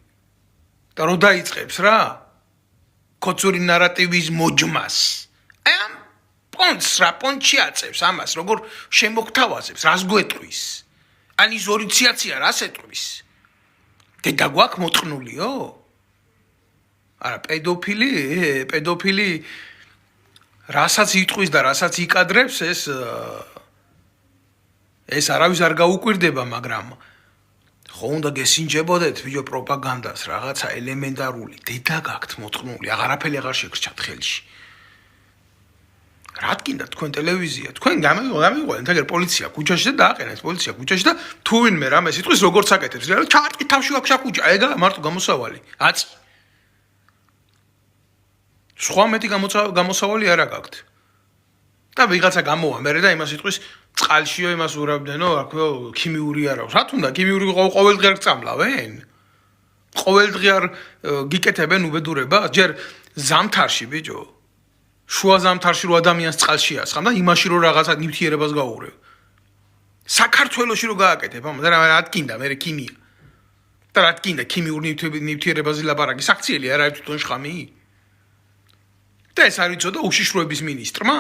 და რო დაიწყებს რა? კოცური ნარატივის მოჯმას. აი ამ პონს რა პონჩი აწევს ამას, როგორ შემოგთავაზებს, რას გვეტყვის? ან ის ორიციაცია რას ეტყვის? დედა გვაქვს მოწყნულიო? არა, პედოფილი რასაც იტყვის და რასაც იკადრებს ეს არავის არ გაუკვირდება, მაგრამ ხო უნდა გესინჯებოდეთ ვიდეო პროპაგანდას, რაღაცა ელემენტარული, დედა გაქვთ მოწყნული, აღარაფერი აღარ შეგრჩათ ხელში. რა თქინდა თქვენ ტელევიზია, თქვენ გამიყვანეთ ეგერ პოლიცია ქუჩაში და დააყენეთ პოლიცია ქუჩაში და თუ ვინმე რამე სიტყვის როგორც აკეთებს, რა ჩარტი თავში აქვს ქუჩა, ეგა მარტო გამოსავალი, აწი. სხვა მეტი გამოსავალი არა გაქვთ. და ვიღაცა გამოვა მერე და იმას იტყვის წყალშიო იმას ურავდენო, აქვე ქიმიური არა. რა თქმა უნდა, ქიმიური ყოველდღე არ წამლავენ? ყოველდღე არ გიკეთებენ უბედურება? ჯერ ზამთარში ბიჭო. შუა ზამთარში რო ადამიანს წყალში ასხამ და იმაში რო რაღაცა ნივთიერებას გაუღრევ. საქართველოში რო გააკეთებ, ამაზე რა თქინდა მერე ქიმია. და რა თქინდა ქიმიურ ნივთიერებაზე ლაპარაკი საქციელი არა ერთ თვითონ შხამი? და ეს არ იცოდა უშიშროების მინისტრმა?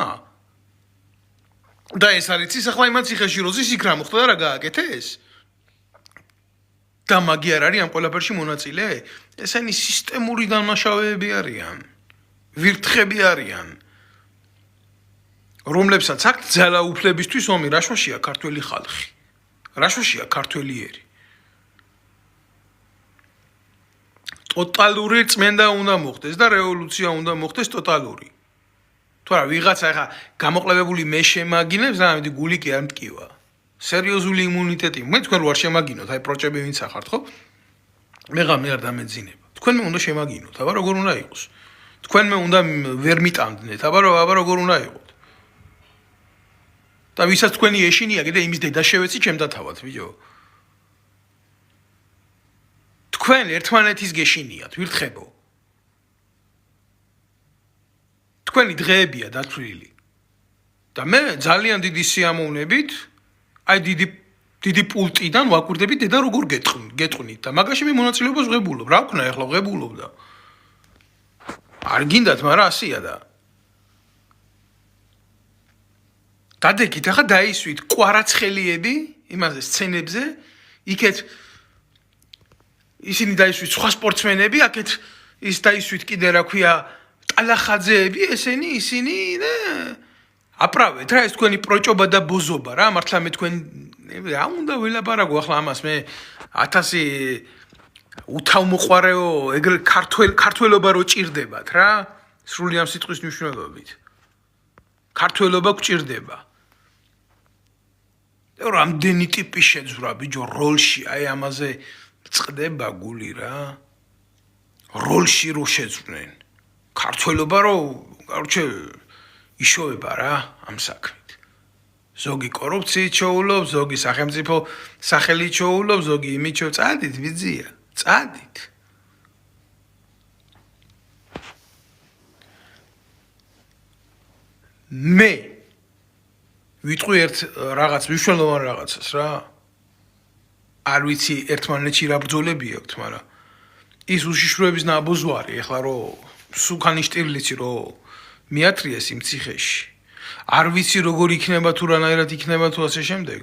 და ეს არის ის ახლა იმან ციხეში როზის იქ რა მოხდა და რა გააკეთეს? და მაგი არ არის ამ ყველაფერში მონაწილე? ესენი სისტემური განმაშავეები არიან. ვირთხები არიან. რომლებსაც აქვთ ძალაუფლებისთვის ომი, რაშვაშია ქართველი ხალხი. რაშვაშია ქართველი ერი. ტოტალური წმენდა უნდა მოხდეს და რევოლუცია უნდა მოხდეს ტოტალური. თუ არა ვიღაცა ახლა გამოყლებებული მე შემაგინებს, ამიტომ გული კი არ მტკივა. სერიოზული იმუნიტეტი. მე თქვენ რო არ შემაგინოთ, აი პროჭები ვინც ახართ, ხო? მე არ დამეძინება. თქვენ მე უნდა შემაგინოთ, აბა როგორ უნდა იყოს? თქვენ მე უნდა ვერ მიტამდნეთ, აბა როგორ უნდა იყოთ? და ვისაც თქვენი ეშინია, კიდე იმის დედა შევეცი ჩემთან თავად, ვიჯო. თქვენ ერთმანეთის გეშინიათ, ვირთხებო. თქვენი დღეებია დათვლილი. და მე ძალიან დიდი სიამოვნებით, აი დიდი პულტიდან ვაკვირდებით დედა როგორ გეტყვნით და მაგაში მე მონაწილეობას ვღებულობ. რა ვქნა ახლა ვღებულობ და არ გინდათ, მაგრამ ასია და დადეკით ახლა დაისვით კვარაცხელიები იმაზე სცენებზე, იქეთ ისინი დაისვით სხვა სპორტსმენები, აქეთ ის დაისვით კიდე რა ქვია ტალახაძეები, ისინი და აპრავეთ რა ეს თქვენი პროჭობა და ბოზობა რა, მართლა მე თქვენ რა უნდა ველაპარაკო ახლა ამას მე 1000 უთავმოყარეო ეგრე ქართველობა რო ჭირდებათ რა, სრული ამ სიტყვის მნიშვნელობით. ქართველობა გჭირდება. რამდენი ტიპი შეძვრა ბიჭო როლში, აი ამაზე წყდება გული რა. როლში რო შეძვრნენ. ქართველობა რო, короче, იშოვება რა ამ საქმით. ზოგი კორუფციით ჩოულობს, ზოგი სახელმწიფო სახელით ჩოულობს, ზოგი იმით წადით ვიზია, წადით. მე ვიტყვი ერთ რაღაც მნიშვნელოვან რაღაცას რა. არ ვიცი ერთმანეთში რა ბრძოლები აქვთ, მაგრამ ის უშიშროების ნაბოზვარი ეხლა რო სუკანი შტირლიცი რო მიათრიეს იმ ციხეში. არ ვიცი როგორ იქნება თუ რანაირად იქნება თუ ასე შემდეგ.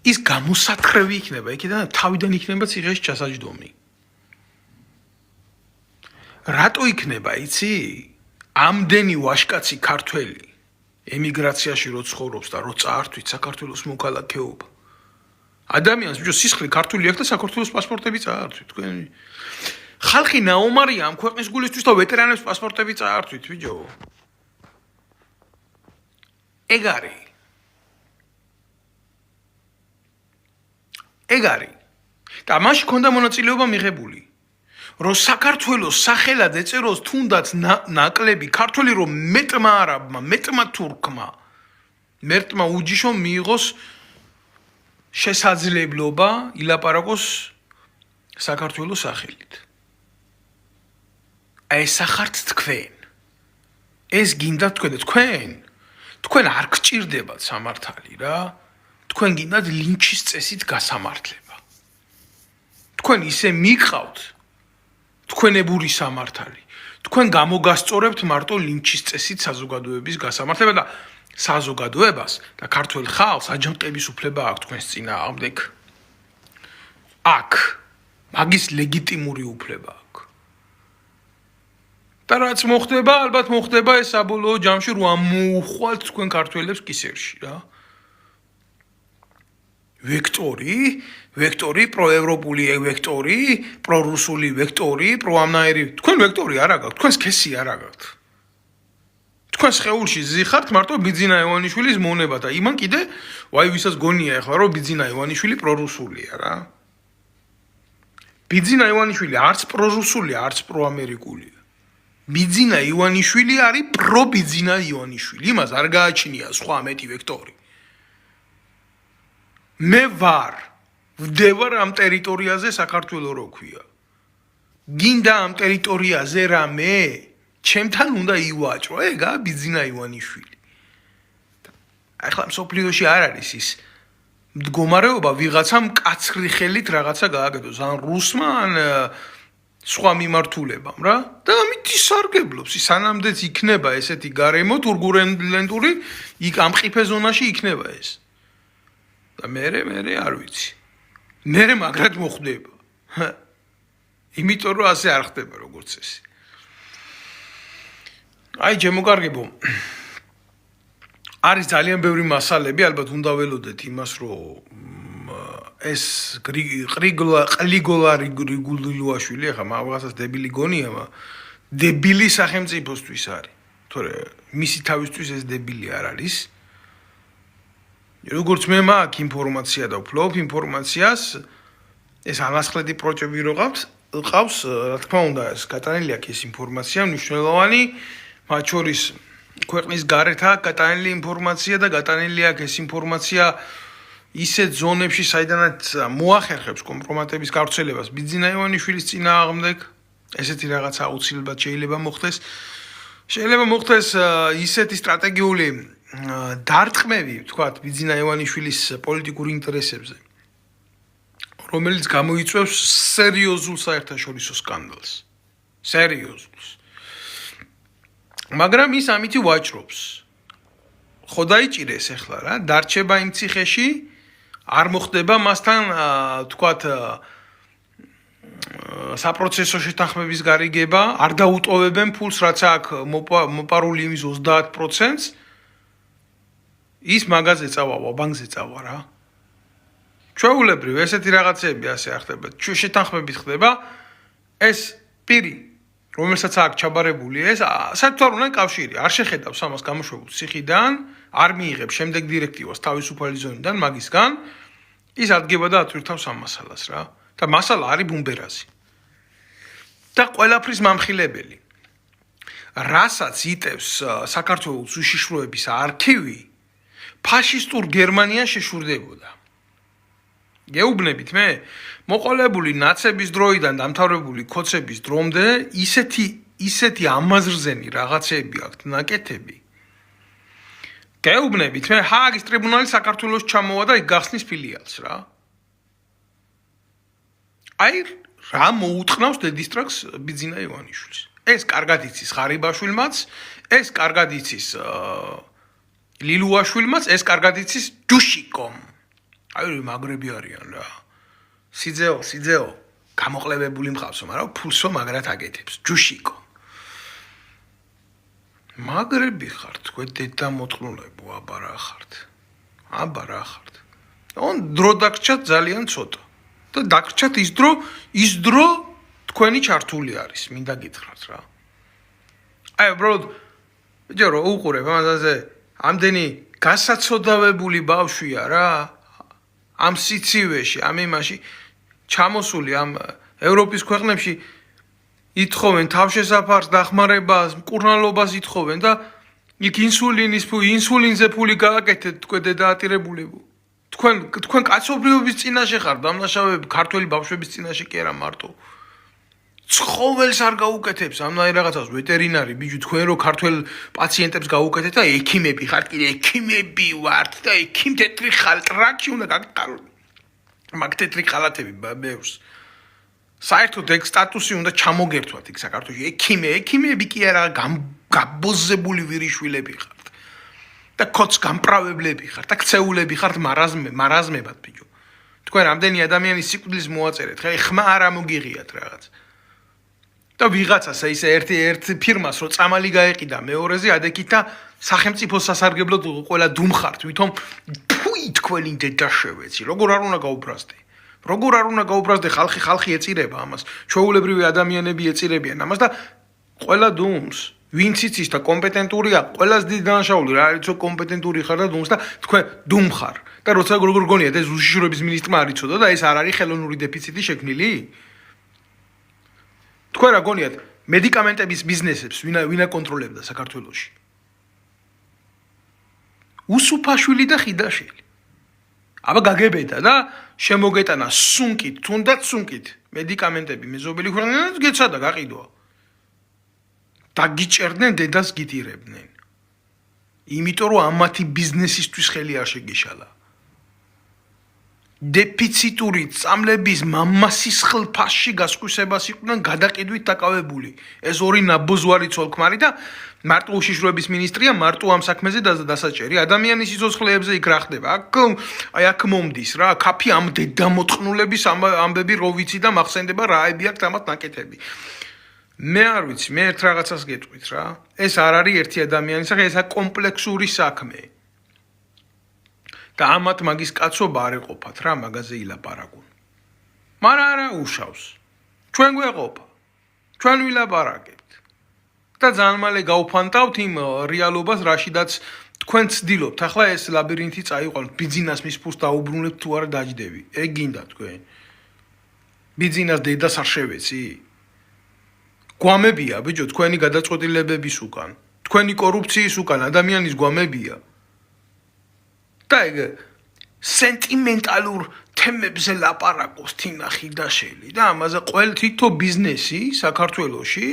ის გამოსათხრევი იქნება, იქიდან თავიდან იქნება ციხეში ჩასაჯდომი. რატო იქნება, იცი? ამდენი ვაშკაცი ქართველი ემიგრაციაში რო ცხოვრობს და რო წაართვით საქართველოს მოქალაქეობა. ადამიანს ბიჭო სისხლი ქართული აქვს და საქართველოს პასპორტები წაართვით, თქვენ. ხალხი ნაომარია ამ ქვეყნის გულისთვის და ვეტერანებს პასპორტები წაართვით, ბიჭო. ეგ არის. და მაშ ქონდა მონაწილეობა მიღებული. რომ საქართველოს სახელად ეწეროს თუნდაც ნაკლები ქართველი რომ მეტმა არაბმა, მეტმა თურქმა, მეტმა უჯიშომ მიიღოს შესაძლებლობა ილაპარაკოს საქართველოს სახელით. აი ეს ახართ თქვენ. ეს გინდათ თქვენ და თქვენ არ გჭირდებათ სამართალი რა. თქვენ გინდათ ლინჩის წესით გასამართლება. თქვენ ისე მიყავთ თქვენებური სამართალი. თქვენ გამოგასწორებთ მარტო ლინჩის წესით საზოგადოების გასამართლება და საზოგადოებას და ქართველ ხალხს აჯანყების უფლება აქვს თქვენს წინააღმდეგ. აქ მაგის ლეგიტიმური უფლება აქვს. და რაც მოხდება, ალბათ მოხდება ეს საბოლოო ჯამში რომ ამოუხვალთ თქვენ ქართველებს კისერში რა. ვექტორი, პროევროპული ვექტორი, პრორუსული ვექტორი, პროამნაირი. თქვენ ვექტორი არ აგაქვთ, თქვენ სქესი არ აგაქვთ. თქვენ შეეულში ზიხართ მარტო ბიძინა ივანიშვილის მონება და იმან კიდე ვაი ვისაც გონია ახლა რომ ბიძინა ივანიშვილი პრორუსულია რა. ბიძინა ივანიშვილი არც პრორუსულია, არც პროამერიკულია. ბიძინა ივანიშვილი არის პრობიძინა ივანიშვილი. იმას არ გააჩნია სხვა მეტი ვექტორი. მე ვდევარ ამ ტერიტორიაზე საქართველოს რო ქვია. გინდა ამ ტერიტორიაზე რამე ჩემთან უნდა ივაჭრო, ეგა ბიძინა ივანიშვილი. ახლა მსოფლიოში არ არის ის მდგომარეობა ვიღაცამ კაცრი ხელით რაღაცა გააკეთოს, ან რუსმა, ან სხვა მიმართულებამ რა. და ამით ისარგებლობს, სანამდეც იქნება ესეთი გარემო თურბულენტური, იქ ამ ყიფე ზონაში იქნება ეს. და მე არ ვიცი. მე მაგრად მოხდება. იმიტომ რომ ასე არ ხდება როგორც ესე. აი ჯემოგარგებო. არის ძალიან ბევრი მასალები, ალბათ უნდა ველოდეთ იმას, რომ ეს ყლიგოლა რიგულილუაშვილი, ახლა მაგასაც დებილი გონია, დებილი სახელმწიფოსთვის არის. თორე მისი თავისთვის ეს დებილი არ არის. როგორც მე მაქვს ინფორმაცია და ვფლობ ინფორმაციას, ეს ალასხლედი პროჭები ყავს, რა თქმა უნდა, ეს გატანილი აქვს ეს ინფორმაცია, მნიშვნელოვანი, მათ შორის ქვეყნის გარეთ აქვს გატანილი ინფორმაცია და გატანილი აქვს ეს ინფორმაცია ისეთ ზონებში, საიდანაც მოახერხებს კომპრომატების გავრცელებას ბიძინა ივანიშვილის წინააღმდეგ, ესეთი რაღაცა აუცილებლად შეიძლება მოხდეს. შეიძლება მოხდეს ისეთი სტრატეგიული დარტყმები, თქვათ, ბიძინა ივანიშვილის პოლიტიკურ ინტერესებზე, რომელიც გამოიწვევს სერიოზულ საერთაშორისო სკანდალს. სერიოზულს. მაგრამ ის ამითი ვაჭრობს. ხო დაიჭირეს ახლა რა, დარჩება იმ ციხეში, არ მოხდება მასთან, თქვათ, საპროცესო შეთანხმების გარიგება, არ დაუტოვებენ ფულს, რაც აქვს მოპარული იმის 30%-ს. ის მაგაზე წავა, ბანკზე წავა რა. ჩვეულებრივ ესეთი რაღაცები ასე არ ხდება. შეთანხმებით ხდება ეს პირი, რომელსაც აქვს ჩაბარებული ეს, საერთოდ არ უნდა კავშირი, არ შეხედავს ამას გამოშვებულ ციხიდან, არ მიიღებს შემდეგ დირექტივას თავისუფალი ზონიდან მაგისგან, ის ადგება და აწვირთავს ამ მასალას რა. და მასალა არის ბუმბერაზი. და ყველაფრის მამხილებელი. რასაც იტევს საქართველოს უშიშროების არქივი, ფაშისტურ გერმანიაში შეშურდებოდა. გეუბნებით მე, მოყოლებული ნაცების დროიდან დამთავრებული ქოცების დრომდე ისეთი ამაზრზენი რაღაცები აქვს ნაკეთები. გეუბნებით მე, ჰააგის ტრიბუნალი საქართველოს ჩამოვა და იქ გახსნის ფილიალს რა. აი რა მოუწყნავს დედისტრაქს ბიძინა ივანიშვილს. ეს კარგად იცის ღარიბაშვილმაც, ეს კარგად იცის ლილუაშვილმაც, ეს კარგად იცის ჯუშიკომ. აი მაგრები არიან რა. სიძეო, გამოყლებებული მყავსო, მაგრამ ფულსო მაგრად აკეთებს. ჯუშიკო. მაგრები ხართ, თქვენ დედამოწყნულებო, აბარა ხართ. ან დრო დაგრჩათ ძალიან ცოტა. და დაგრჩათ ის დრო თქვენი ჩართული არის, მინდა გითხრათ რა. აი, უბრალოდ ბიჭო, რო უყურებ ამაზე, ამდენი გასაცოდავებული ბავშვია რა. ამ სიცივეში, ამ იმაში ჩამოსული ამ ევროპის ქვეყნებში ითხოვენ თავშესაფარს, დახმარებას, მკურნალობას ითხოვენ და იქ ინსულინზე ფული გააკეთეთ თქვენ დედაატირებულებო. თქვენ კაცობრიობის წინაშე ხართ, დამნაშავეები, ქართველი ბავშვების წინაშე კი არა მარტო. ცხოველს არ გაუკეთებს ამნაირ რაღაცას ვეტერინარი ბიჭო თქვენ რო ქართველ პაციენტებს გაუკეთეთ და ექიმები ხართ კიდე ექიმები ვართ და ექიმ თეთრი ხალტრაკი უნდა გაგყაროთ მაგ თეთრი ხალათები ბევრს საერთოდ ეგ სტატუსი უნდა ჩამოგერთვათ იქ საქართველოში ექიმები კი არა გაბოზებული ვირიშვილები ხართ და კოც გამправებლები ხართ და ქცეულები ხართ მარაზმებად ბიჭო თქვენ რამდენი ადამიანის სიკვდილს მოაწერეთ ხა ხმა არ ამოგიღიათ რაღაც და ვიღაცას ისე ერთ ფირმას რო წამალი გაეყიდა მეორეზე ადექით და სახელმწიფო სასარგებლოდ ყველა დუმხართ ვითომ ფუი თქვენი დედაშევეცი როგორ არ უნდა გაუბრაზდე ხალხი ეწირება ამას ჩვეულებრივი ადამიანები ეწირებიან ამას და ყველა დუმს ვინც იცის და კომპეტენტურია ყველას დიდი დანაშაული რა არიცო კომპეტენტური ხარ და დუმს და თქვენ დუმხარ და როცა როგორ გონიათ ეს უშიშროების მინისტრმა არ იცოდა და ეს არ არის ხელოვნური დეფიციტი შექმნილი თქვენ რა გონიათ მედიკამენტების ბიზნესებს ვინ აკონტროლებდა საქართველოში უსუფაშვილი და ხიდაშელი აბა გაგებედა და შემოგეტანა სუნკით თუნდაც სუნკით მედიკამენტები მეზობელი ქვეყნიდან გეცადა გაყიდვა დაგიჭერდნენ დედას გიტირებდნენ იმიტომ რომ ამათი ბიზნესისთვის ხელი არ შეგეშალა დეფიციტური წამლების მამასისხლ ფასში გასკვისებას იყვნენ გადაყიდვით დაკავებული ეს ორი ნაბოზვარი ცოლქმარი და მარტო უშიშროების მინისტრია მარტო ამ საქმეზე დასაჭერი ადამიანის სიცოცხლეებზე იქ რა ხდება აქ მომდის რა კაფი ამ დედამოწყნულების ამბები რო ვიცი და მახსენდება რაები აქვს ამათ ნაკეთები მე არ ვიცი მე ერთ რაღაცას გეტყვით რა ეს არ არის ერთი ადამიანის სახე ესა კომპლექსური საქმე და ამათ მაგის კაცობა არ ეყოფათ რა მაგაზე ილაპარაკონ მაგრამ არა უშავს ჩვენ გვეყოფა ჩვენ ვილაპარაკებთ და ძალიან მალე გავფანტავთ იმ რეალობას რაშიდაც თქვენ ცდილობთ ახლა ეს ლაბირინთი წაიყვანოთ ბიძინას მის ფულს დაუბრუნებთ თუ არა დაждდები ეგ გინდა თქვენ ბიძინას დედას არ შევეცი გვამებია ბიჭო თქვენი გადაწყვეტილებების უკან თქვენი კორუფციის უკან ადამიანის გვამებია და ეგ სენტიმენტალურ თემებზე ლაპარაკობს თინა ხიდაშელი და ამაზე ყოველ თითო ბიზნესი საქართველოში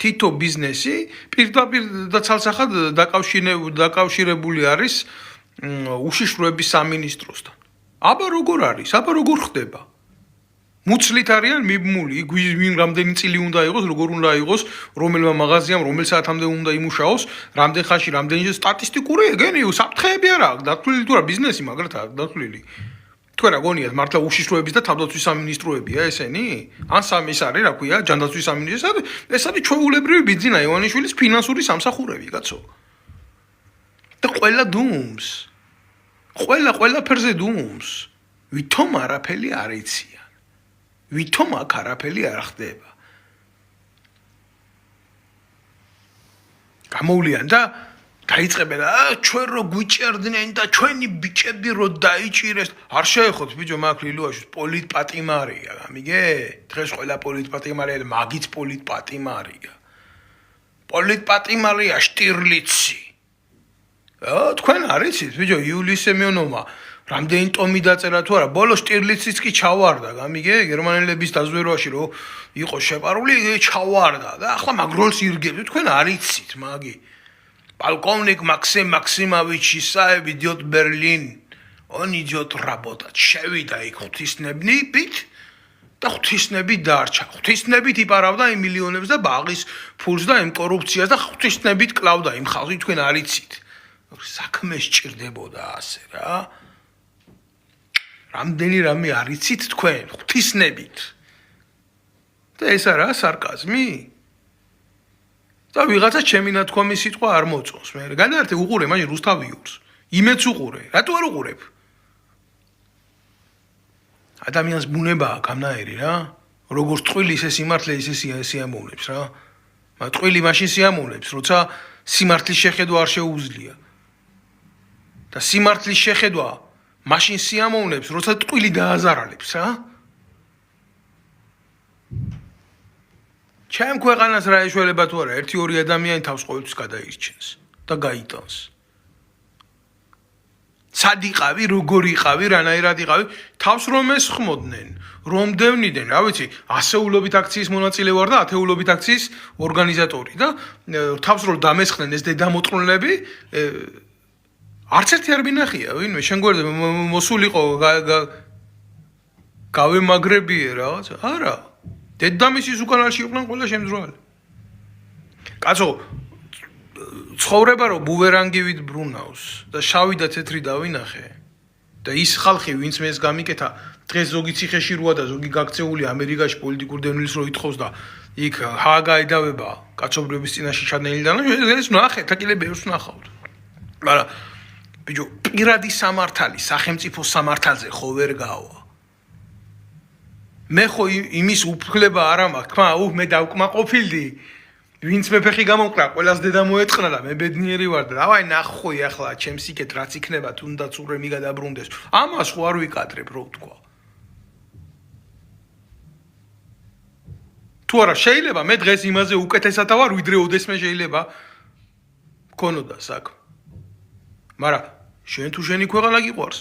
თითო ბიზნესი პირდაპირ და ცალსახად დაკავშირებული არის უშიშროების სამინისტროსთან აბა როგორ არის აბა როგორ ხდება მუცლით არიან მიბმული ვინ რამდენი წილი უნდა იყოს როგორ უნდა იყოს რომელმა მაღაზიამ რომელ საათამდე უნდა იმუშაოს რამდენ ხანში რამდენი სტატისტიკური ეგენი საფრთხეები არა აქვს დათვლილი თუ რა ბიზნესი მაგრად აქვს დათვლილი თქვენ რა გონიათ მართლა უშიშროების და თავდაცვის სამინისტროებია ესენი ან სამის არის რა ქვია ჯანდაცვის სამინისტრო ეს არის ჩვეულებრივი ბიძინა ივანიშვილის ფინანსური სამსახურები კაცო და ყველა დუმს ყველაფერზე დუმს ვითომ არაფერი არ იციან ვითომ აქ არაფერი არ ხდება გამოვლიან და დაიწყებენ ჩვენ რო გვიჭერდნენ და ჩვენი ბიჭები რო დაიჭირეს არ შეეხოთ ბიჭო მაგ ლილუაშვილს პოლიტპატიმარია გამიგე დღეს ყველა პოლიტპატიმარია მაგიც პოლიტპატიმარია შტირლიცი თქვენ არიცით ბიჭო იული სემიონოვმა რამდენი ტომი დაწერა თუ არა ბოლო შტირლიციც კი ჩავარდა გამიგე გერმანელების დაზვერვაში რო იყო შეპარული ჩავარდა და ახლა მაგ როლს ირგებს თქვენ არიცით მაგი полковник Максим Максимович Исаев идет в Берлин. Он идет работать. შევიდა იქ ღვთისნებით და ღვთისნებით დარჩა. ღვთისნებით იპარავდა იმ მილიონებს და ბაღის ფულს და იმ კორუფციას და ღვთისნებით კლავდა იმ ხალხს თქვენ არიცით. საქმე სჭირდებოდა ასე რა. რამდენი რამე არიცით თქვენ ღვთისნებით. და ეს არა სარკაზმი? და ვიღაცა ჩემი ნათქვამი სიტყვა არ მოწონს. მე გადაერთე უყურე მაშინ რუსთავიურს. იმეც უყურე. რატო არ უყურებ? ადამიანს ბუნებაა გამნაირი რა. როგორც ტყვილი ისე სიმართლე ისე სიამოვნებს რა. მაგრამ ტყვილი მაშინ სიამოვნებს, როცა სიმართლის შეხედვა არ შეუძლია. და სიმართლის შეხედვა მაშინ სიამოვნებს, როცა ტყვილი დააზარალებს რა. ჩემ ქვეყანას რა ეშველება თუ არა, 1-2 ადამიანი თავს ყოველთვის გადაირჩენს და გაიტანს. სად იყავი, როგორ იყავი, რანაირად იყავი, თავს რომ ესხმოდნენ, რომ დევნიდნენ, რა ვიცი, ასეულობით აქციის მონაწილე ვარ და ათეულობით აქციის ორგანიზატორი და თავს რომ დამესხდნენ ეს დედამოწმულები, არც ერთი არ მინახია, ვინმე შენ გვერდზე მოსულიყო გავემაგრებიე რაღაც, არა. დედამისის უკანალში იყვნენ ყველა შემძროალი. კაცო, ცხოვრება რომ ბუვერანგივით ბრუნავს და შავი და თეთრი დავინახე და ის ხალხი, ვინც მე ეს გამიკეთა, დღეს ზოგი ციხეში როა და ზოგი გაქცეული ამერიკაში პოლიტიკურ დევნილს რო ითხოვს და იქ ჰააგაედავება კაცობრიობის წინაშე ჩადენილიდან, ეს ნახე, თაკილე ბევრს ნახავთ. მაგრამ ბიჭო, პირადი სამართალი სახელმწიფო სამართალზე ხო ვერ გავა. მე ხო იმის უფლება არ მაქვს, მე დავკმაყოფილდი. ვინც მეფეხი გამოვკრა, ყველას დედა მოეწყნა და მე ბედნიერი ვარ და დავაი ნახო ახლა ჩემს იქეთ რაც იქნება, თუნდაც ურემი გადაბრუნდეს. ამას ხო არ ვიკადრებ, რო ვთქვა. თუ არა შეიძლება მე დღეს იმაზე უკეთესათა ვარ, ვიდრე ოდესმე შეიძლება მქონოდა საქმე. მაგრამ შენ თუ შენი ქვეყანა გიყვარს,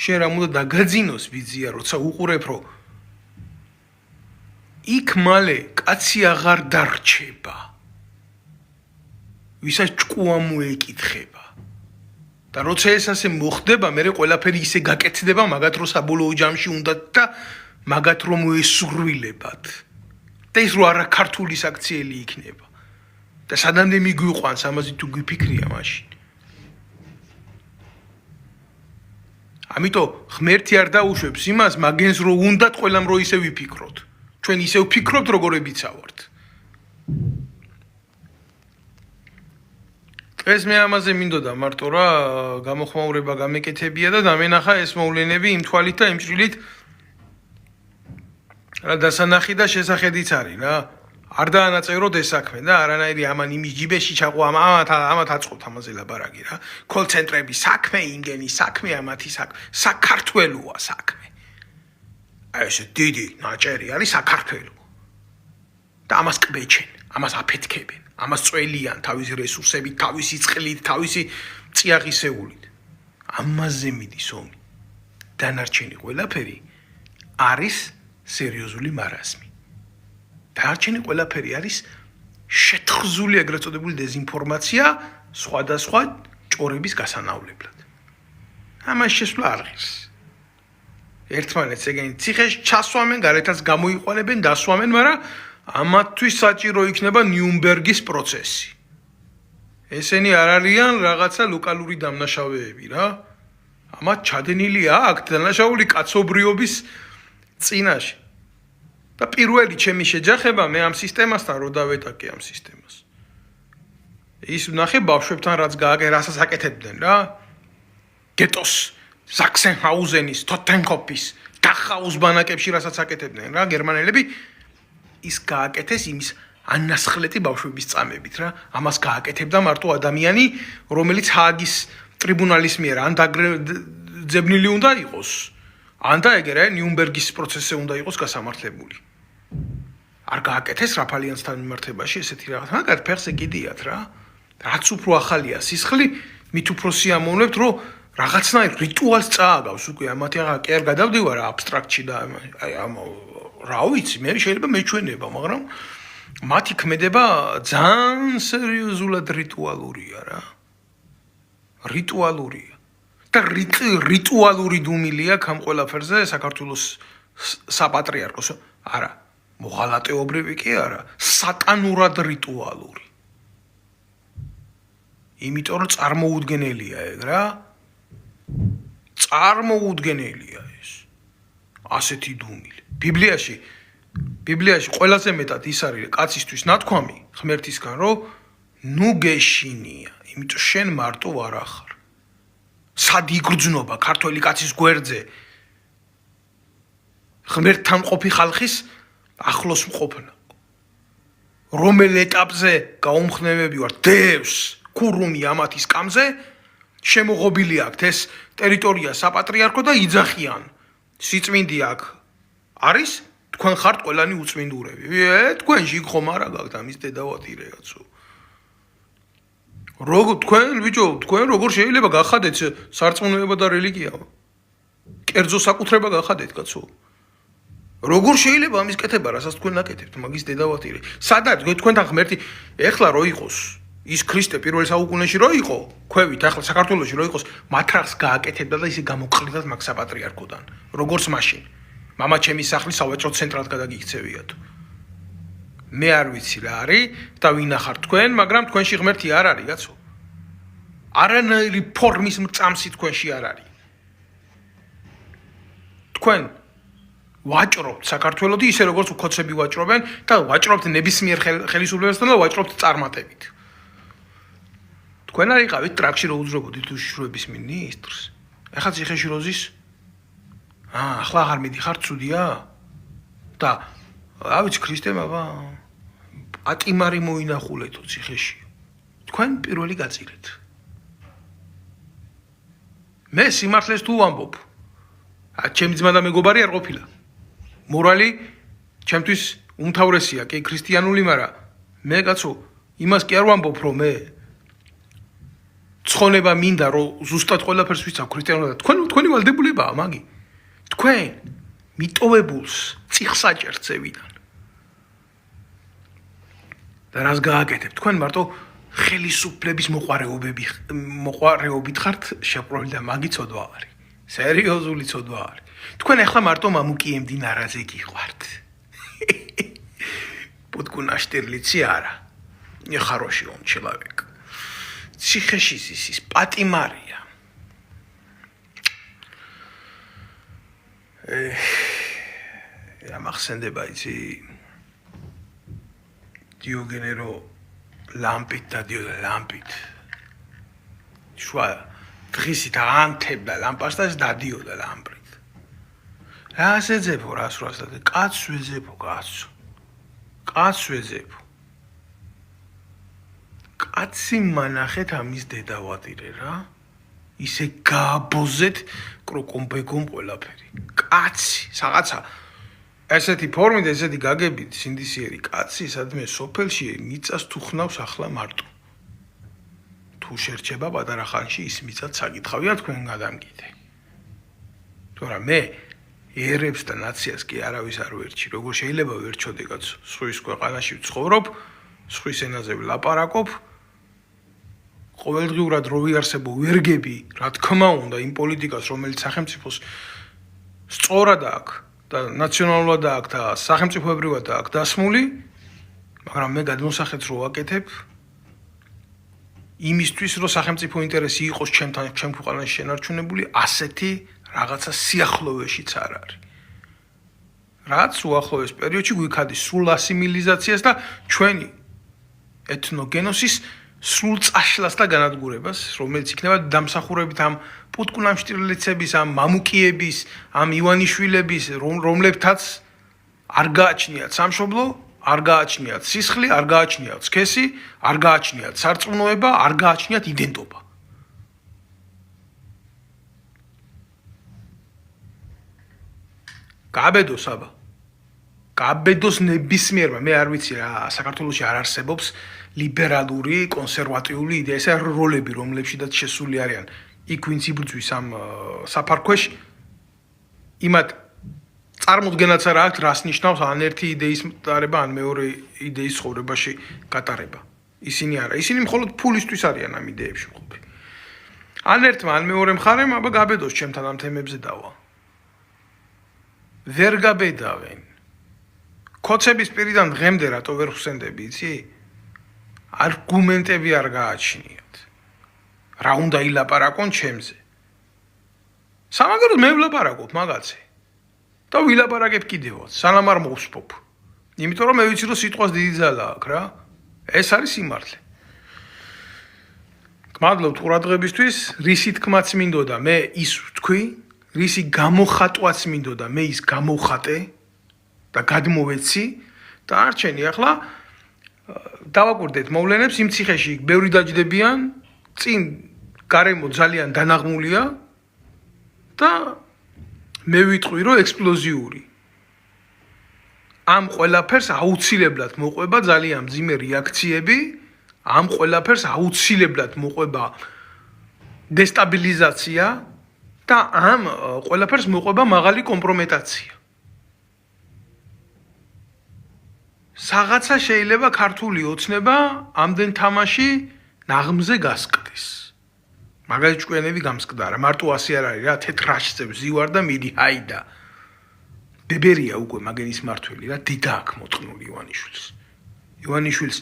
შენ რა უნდა დაგაძინოს ვიზია, როცა უყურებ, რომ იქ მალე კაცი აღარ დარჩება. ვისაც ჭკუა მოეკითხება. და როცა ეს ასე მოხდება, მე ყველაფერი ისე გაკეთდება, მაგათ რო საბოლოო ჯამში უნდა და მაგათ რომ მოესურვილებათ. და ის რო არა ქართული საქციელი იქნება. და სადამდე მიგვიყვანს ამაზე თუ გიფიქრია მაშინ. ამიტომ ღმერთი არ დაუშვებს იმას, მაგენს რო უნდათ ყველამ რო ისე ვიფიქროთ. ჩვენ ისე ვფიქრობთ, როგორებიცა ვართ. ეს მე ამაზე მინდოდა მარტო რა გამოხმაურება გამეკეთებია და დამენახა ეს მოვლენები იმ თვალით და იმ ჭრილით რა დასანახი და შესახედიც არის რა. არ დაანაწევროთ ეს საქმე და არანაირი ამან იმის ჯიბეში ჩაყვა ამათ აწყობთ ამაზე ლაბარაკი რა. კოლცენტრების საქმე, ინგენის საქმე, ამათი საქმე, საქართველოა საქმე. აი ეს დიდი ნაჭერი არის საქართველო. და ამას კბეჩენ, ამას აფეთქებენ, ამას წველიან თავისი რესურსებით, თავისი წყლით, თავისი წიაღისეულით. ამაზე მიდის ომი. დანარჩენი ყველაფერი არის სერიოზული მარაზმი. დანარჩენი ყველაფერი არის შეთხზული ეგრეთ წოდებული დეზინფორმაცია სხვადასხვა ჭორების გასანავლებლად. ამას შესვლა არ ღირს. ერთმანეთს ეგენი ციხეში ჩასვამენ, გარეთაც გამოიყვანებენ, დასვამენ, მაგრამ ამათთვის საჭირო იქნება ნიუნბერგის პროცესი. ესენი არ არიან რაღაცა ლოკალური დამნაშავეები რა. ამათ ჩადენილია აქ დანაშაული კაცობრიობის წინაშე. და პირველი ჩემი შეჯახება მე ამ სისტემასთან რო დავეტაკე ამ სისტემას. ის ვნახე ბავშვებთან რაც რასაც აკეთებდნენ რა. გეტოს საქსენჰაუზენის, თოთენჰოფის, დახაუს ბანაკებში რასაც აკეთებდნენ რა გერმანელები, ის გააკეთეს იმის ანასხლეტი ბავშვების წამებით რა. ამას გააკეთებდა მარტო ადამიანი, რომელიც ჰააგის ტრიბუნალის მიერ ან დაგზებნილი უნდა იყოს, ან და ეგრე ნიუნბერგის პროცესზე უნდა იყოს გასამართლებული. არ გააკეთეს რაფალიანსთან მიმართებაში ესეთი რაღაც. მაგათ ფეხზე კიდიათ რა. რაც უფრო ახალია სისხლი, მით უფრო სიამოვნებთ, რომ რაღაცნაირ რიტუალს წააგავს უკვე ამათი აღარ კი არ გადავდივარ აბსტრაქტში და აი ამ რა ვიცი მე შეიძლება მეჩვენება მაგრამ მათი ქმედება ძალიან სერიოზულად რიტუალურია რა რიტუალურია და რიტუალური დუმილია ამ ყველაფერზე საქართველოს საპატრიარქოს არა მოღალატეობრივი კი არა სატანურად რიტუალური იმიტომ რომ წარმოუდგენელია ეგ რა წარმოუდგენელია ეს ასეთი დუმილი ბიბლიაში ყველაზე მეტად ის არის კაცისთვის ნათქვამი ღმერთისგან რომ ნუ გეშინია იმიტომ შენ მარტო არ ახარ სად იგრძნობა ქართველი კაცის გვერდზე ღმერთთან მყოფი ხალხის ახლოს მყოფნა რომელ ეტაპზე გაუმხნევები ვარ დევს ქურუმი ამათი სკამზე შემოღობილი აქვს ეს ტერიტორია საპატრიარქო და იძახიან სიწმინდი აქ არის თქვენ ხართ ყველანი უწმინდურები თქვენში იქ ხომ არა გაქვთ ამის დედავატირეაცო როგორ თქვენ ბიჭო, თქვენ როგორ შეიძლება გახადეთ სარწმუნოება და რელიგია? კერძო საკუთრება გახადეთ კაცო. როგორ შეიძლება ამის კეთება, რასაც თქვენ ნაკეთებთ, მაგის დედავატირე. სადაც თქვენთან ღმერთი ეხლა რო იყოს ის ქრისტე პირველ საუკუნეში რო იყო, ქვევით ახლა საქართველოში რო იყოს, მათ რახს გააკეთებდა და ისე გამოყრიდათ მაგ საპატრიარქოდან. როგორც მაშინ. მამა ჩემი სახლი სავაჭრო ცენტრად გადაგიქცევიათ. მე არ ვიცი რა არის და ვინ ახარ თქვენ, მაგრამ თქვენში ღმერთი არ არის, კაცო. არანაირი ფორმის მწამსი თქვენში არ არის. თქვენ ვაჭრობთ საქართველოს ისე როგორც უხოცები ვაჭრობენ და ვაჭრობთ ნებისმიერ ხელისუფლებასთან და ვაჭრობთ წარმატებით. თქვენ არ იყავით ტრაქში რო უძრებოდით უშიშროების მინისტრს? ეხლა ციხეში როზის? ახლა აღარ მიდიხარ, ცუდია? და რა ვიცი ქრისტემ აბა პატიმარი მოინახულეთო ციხეში. თქვენ პირველი გაწირეთ. მე სიმართლეს თუ ვამბობ. ჩემი ძმა და მეგობარი არ ყოფილა. მორალი ჩემთვის უმთავრესია, კი ქრისტიანული, მაგრამ მე კაცო, იმას კი არ ვამბობ, რომ მე ცხონება მინდა, რომ ზუსტად ყველაფერს ვიცავ ქრისტიანულად. თქვენი ვალდებულებაა მაგი. თქვენ მიტოვებულს წიხს აჭერთ ზევიდან. და რას გააკეთებთ? თქვენ მარტო ხელისუფლების მოყვარეობით ხართ შეპყრობილი და მაგი ცოდვა არის. სერიოზული ცოდვა არის. თქვენ ახლა მარტო მამუკი ემდინარაზე გიყვართ. პუტკუნა შტირლიცი არა. ნეხაროში он человек. ციხეში ის პატიმარია. ამახსენდება იცი დიოგენერო ლამპით დადიოდა ლამპით. შუა დღისით ანთებდა ლამპას და დადიოდა ლამპით. რას ეძებო, რას და კაცს ვეძებო, კაცს ვეძებო. კაცი მანახეთ ამის დედავატირე რა. ისე გააბოზეთ კროკომბეგომ ყველაფერი. კაცი, რაღაცა ესეთი ფორმით, ესეთი გაგებით, სინდისიერი კაცი, სადმე სოფელში მიწას თუ ხნავს ახლა მარტო. თუ შერჩება პატარა ხანში ის მიწაც საკითხავია თქვენ გადამკიდე. თორემ მე ერებს და ნაციას კი არავის არ ვერჩი. როგორ შეიძლება ვერჩოდე კაცო? სხვის ქვეყანაში ვცხოვრობ, სხვის ენაზე ვლაპარაკობ. ყოველდღიურად რო ვიარსებო ვერგები, რა თქმა უნდა, იმ პოლიტიკას, რომელიც სახელმწიფოს სწორად აქვს და ნაციონალურად აქვს და სახელმწიფოებრივად აქვს დასმული, მაგრამ მე გადმოსახეთ რო ვაკეთებ იმისთვის, რომ სახელმწიფო ინტერესი იყოს ჩემ ქვეყანაში შენარჩუნებული, ასეთი რაღაცა სიახლოვეშიც არ არის. რაც უახლოეს პერიოდში გვიქადის სრულ ასიმილიზაციას და ჩვენი ეთნოგენოსის სრულ წაშლას და განადგურებას, რომელიც იქნება დამსახურებით ამ პუტკუნა შტირლიცების, ამ მამუკიების, ამ ივანიშვილების, რომლებთაც არ გააჩნიათ სამშობლო, არ გააჩნიათ სისხლი, არ გააჩნიათ სქესი, არ გააჩნიათ სარწმუნოება, არ გააჩნიათ იდენტობა. გაბედოს აბა. გაბედოს ნებისმიერმა, მე არ ვიცი რა, საქართველოში არ არსებობს ლიბერალური, კონსერვატიული იდეა, ეს როლები, რომლებშიც შესული არიან. იქ ვინც იბრძვის ამ საფარქვეშ, იმათ წარმოდგენაც არ აქვს, რას ნიშნავს ან ერთი იდეის მტარება, ან მეორე იდეის ცხოვრებაში გატარება. ისინი არა, ისინი მხოლოდ ფულისთვის არიან ამ იდეებში მყოფი. ან ერთმა, ან მეორე მხარემ, აბა გაბედოს ჩემთან ამ თემებზე დავა. ვერ გაბედავენ. კოცების პირიდან დღემდე რატო ვერ ხსენდები, იცი? არგუმენტები არ გააჩნიათ. რა უნდა ილაპარაკონ ჩემზე? სამაგეროდ მე ვლაპარაკობ მაგაცე. და ვილაპარაკებ კიდევაც, სანამ არ მოვსპობ. იმიტომ რომ მე ვიცი რომ სიტყვას დიდი ძალა აქვს რა. ეს არის სიმართლე. გმადლობთ ყურადღებისთვის, რისი თქმაც მინდოდა, მე ის ვთქვი, რისი გამოხატვაც მინდოდა, მე ის გამოვხატე და გადმოვეცი და არჩენი ახლა დავაკვირდეთ მოვლენებს იმ ციხეში, ბევრი დაჯდებიან, წინ გარემო ძალიან დანაღმულია და მე ვიტყვი რომ ექსპლოზიური. ამ ყველაფერს აუცილებლად მოყვება ძალიან მძიმე რეაქციები, ამ ყველაფერს აუცილებლად მოყვება დესტაბილიზაცია და ამ ყველაფერს მოყვება მაღალი კომპრომეტაცია. Საღაცა შეიძლება ქართული ოცნება ამდენ თამაში ნაღმზე გასკდეს. მაგარი ჭკვიანები გამსკდა რა, მარტო ასე არ არის რა, თეთრაშწებს ზივარ და მიდი, ჰაიდა. ბებერია უკვე მაგენის მართველი რა, დიდა აქ მოწყნული ივანიშვილს. ივანიშვილს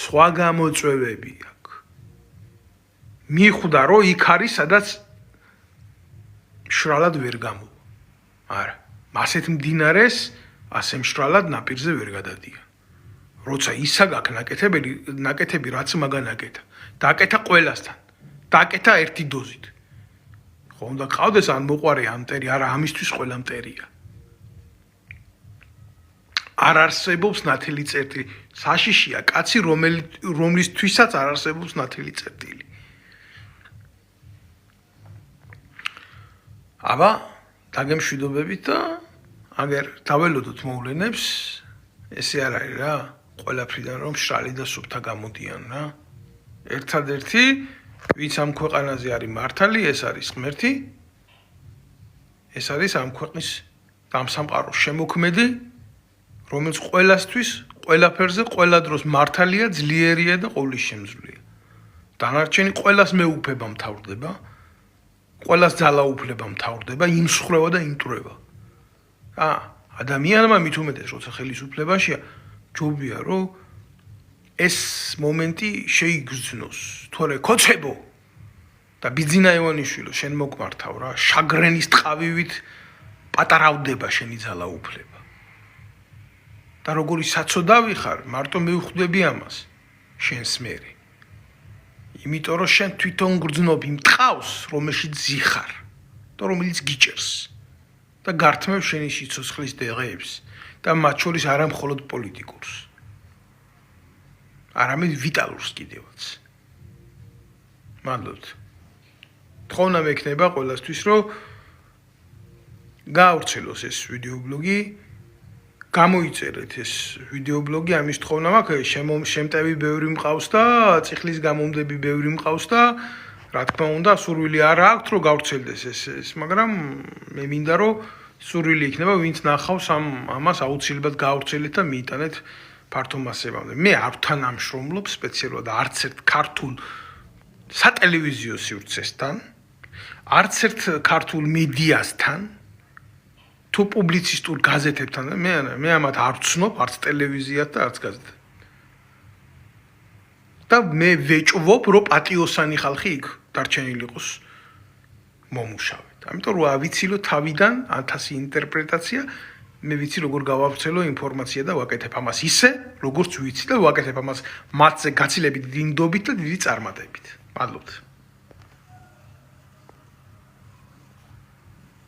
სხვა გამოწვევები აქვს. მიხვდა რომ იქ არის სადაც მშრალად ვერ გამოვა. არა, ასეთ მდინარეს ასე მშრალად ნაპირზე ვერ გადადიან. როცა ისა გაქვს ნაკეთები რაც მაგანაკეთა. დაკეთა ყველასთან. დაკეთა ერთი დოზით. ხო უნდა ყავდეს ან მოყარე ამ მტერი, არა ამისთვის ყველა მტერია. არ არსებობს ნათელი წერტილი. საშიშია კაცი რომლისთვისაც არ არსებობს ნათელი წერტილი. აბა დაგემშვიდობებით და აგერ დაველოდოთ მოვლენებს, ესე არ არის რა, ყველაფრიდან რომ მშრალი და სუფთა გამოდიან რა. ერთადერთი ვინც ამ ქვეყანაზე არის მართალი, ეს არის ღმერთი. ეს არის ამ ქვეყნის დამსამყაროს შემოქმედი, რომელიც ყველასთვის, ყველაფერზე, ყველა დროს მართალია, ძლიერია და ყოვლისშემძლეა. დანარჩენი ყველას მეუფება მთავრდება, ყველას ძალაუფლება მთავრდება, იმსხრევა და იმტვრევა. ადამიანმა მით უმეტეს როცა ხელისუფლებაშია, ჯობია რომ ეს მომენტი შეიგრძნოს. თორე კოცებო და ბიძინა ივანიშვილო, შენ მოგმართავ რა, შაგრენის ტყავივით პატარავდება შენი ძალაუფლება. და როგორი საცოდავი ხარ, მარტო მივხვდები ამას, შენს მერე. იმიტომ რომ შენ თვითონ გრძნობ იმ ტყავს, რომელშიც ზიხარ და რომელიც გიჭერს. და გართმევ შენი სიცოცხლის დეღებს და მათ შორის არა მხოლოდ პოლიტიკურს. არამედ ვიტალურს კიდევაც. მადლობთ. თხოვნა მექნება ყველასთვის, რომ გაავრცელოს ეს ვიდეობლოგი, გამოიწერეთ ეს ვიდეობლოგი, ამის თხოვნა მაქვს, შემტევი ბევრი მყავს და წიხლის გამომდები ბევრი მყავს და რა თქმა უნდა, სურვილი არ აქვს, რომ გავრცელდეს ეს, მაგრამ მე მინდა, რომ სურვილი იქნება, ვინც ნახავს ამას აუცილებლად გაავრცელეთ და მიიტანეთ ფართო მასებამდე. მე არ თანამშრომლობ სპეციალურად არც ერთ ქართულ სატელევიზიო სივრცესთან, არც ერთ ქართულ მედიასთან, თუ პუბლიცისტურ გაზეთებთან, მე ამათ არ ვცნობ, არც ტელევიზიად და არც გაზეთად. და მე ვეჭვობ, რომ პატიოსანი ხალხი იქ დარჩენილი იყოს მომუშავედ. ამიტომ რომ ავიცილო თავიდან 1000 ინტერპრეტაცია, მე ვიცი როგორ გავავრცელო ინფორმაცია და ვაკეთებ ამას ისე, როგორც ვიცი და ვაკეთებ ამას მათზე გაცილებით დიდი ნდობით და დიდი წარმატებით. მადლობთ.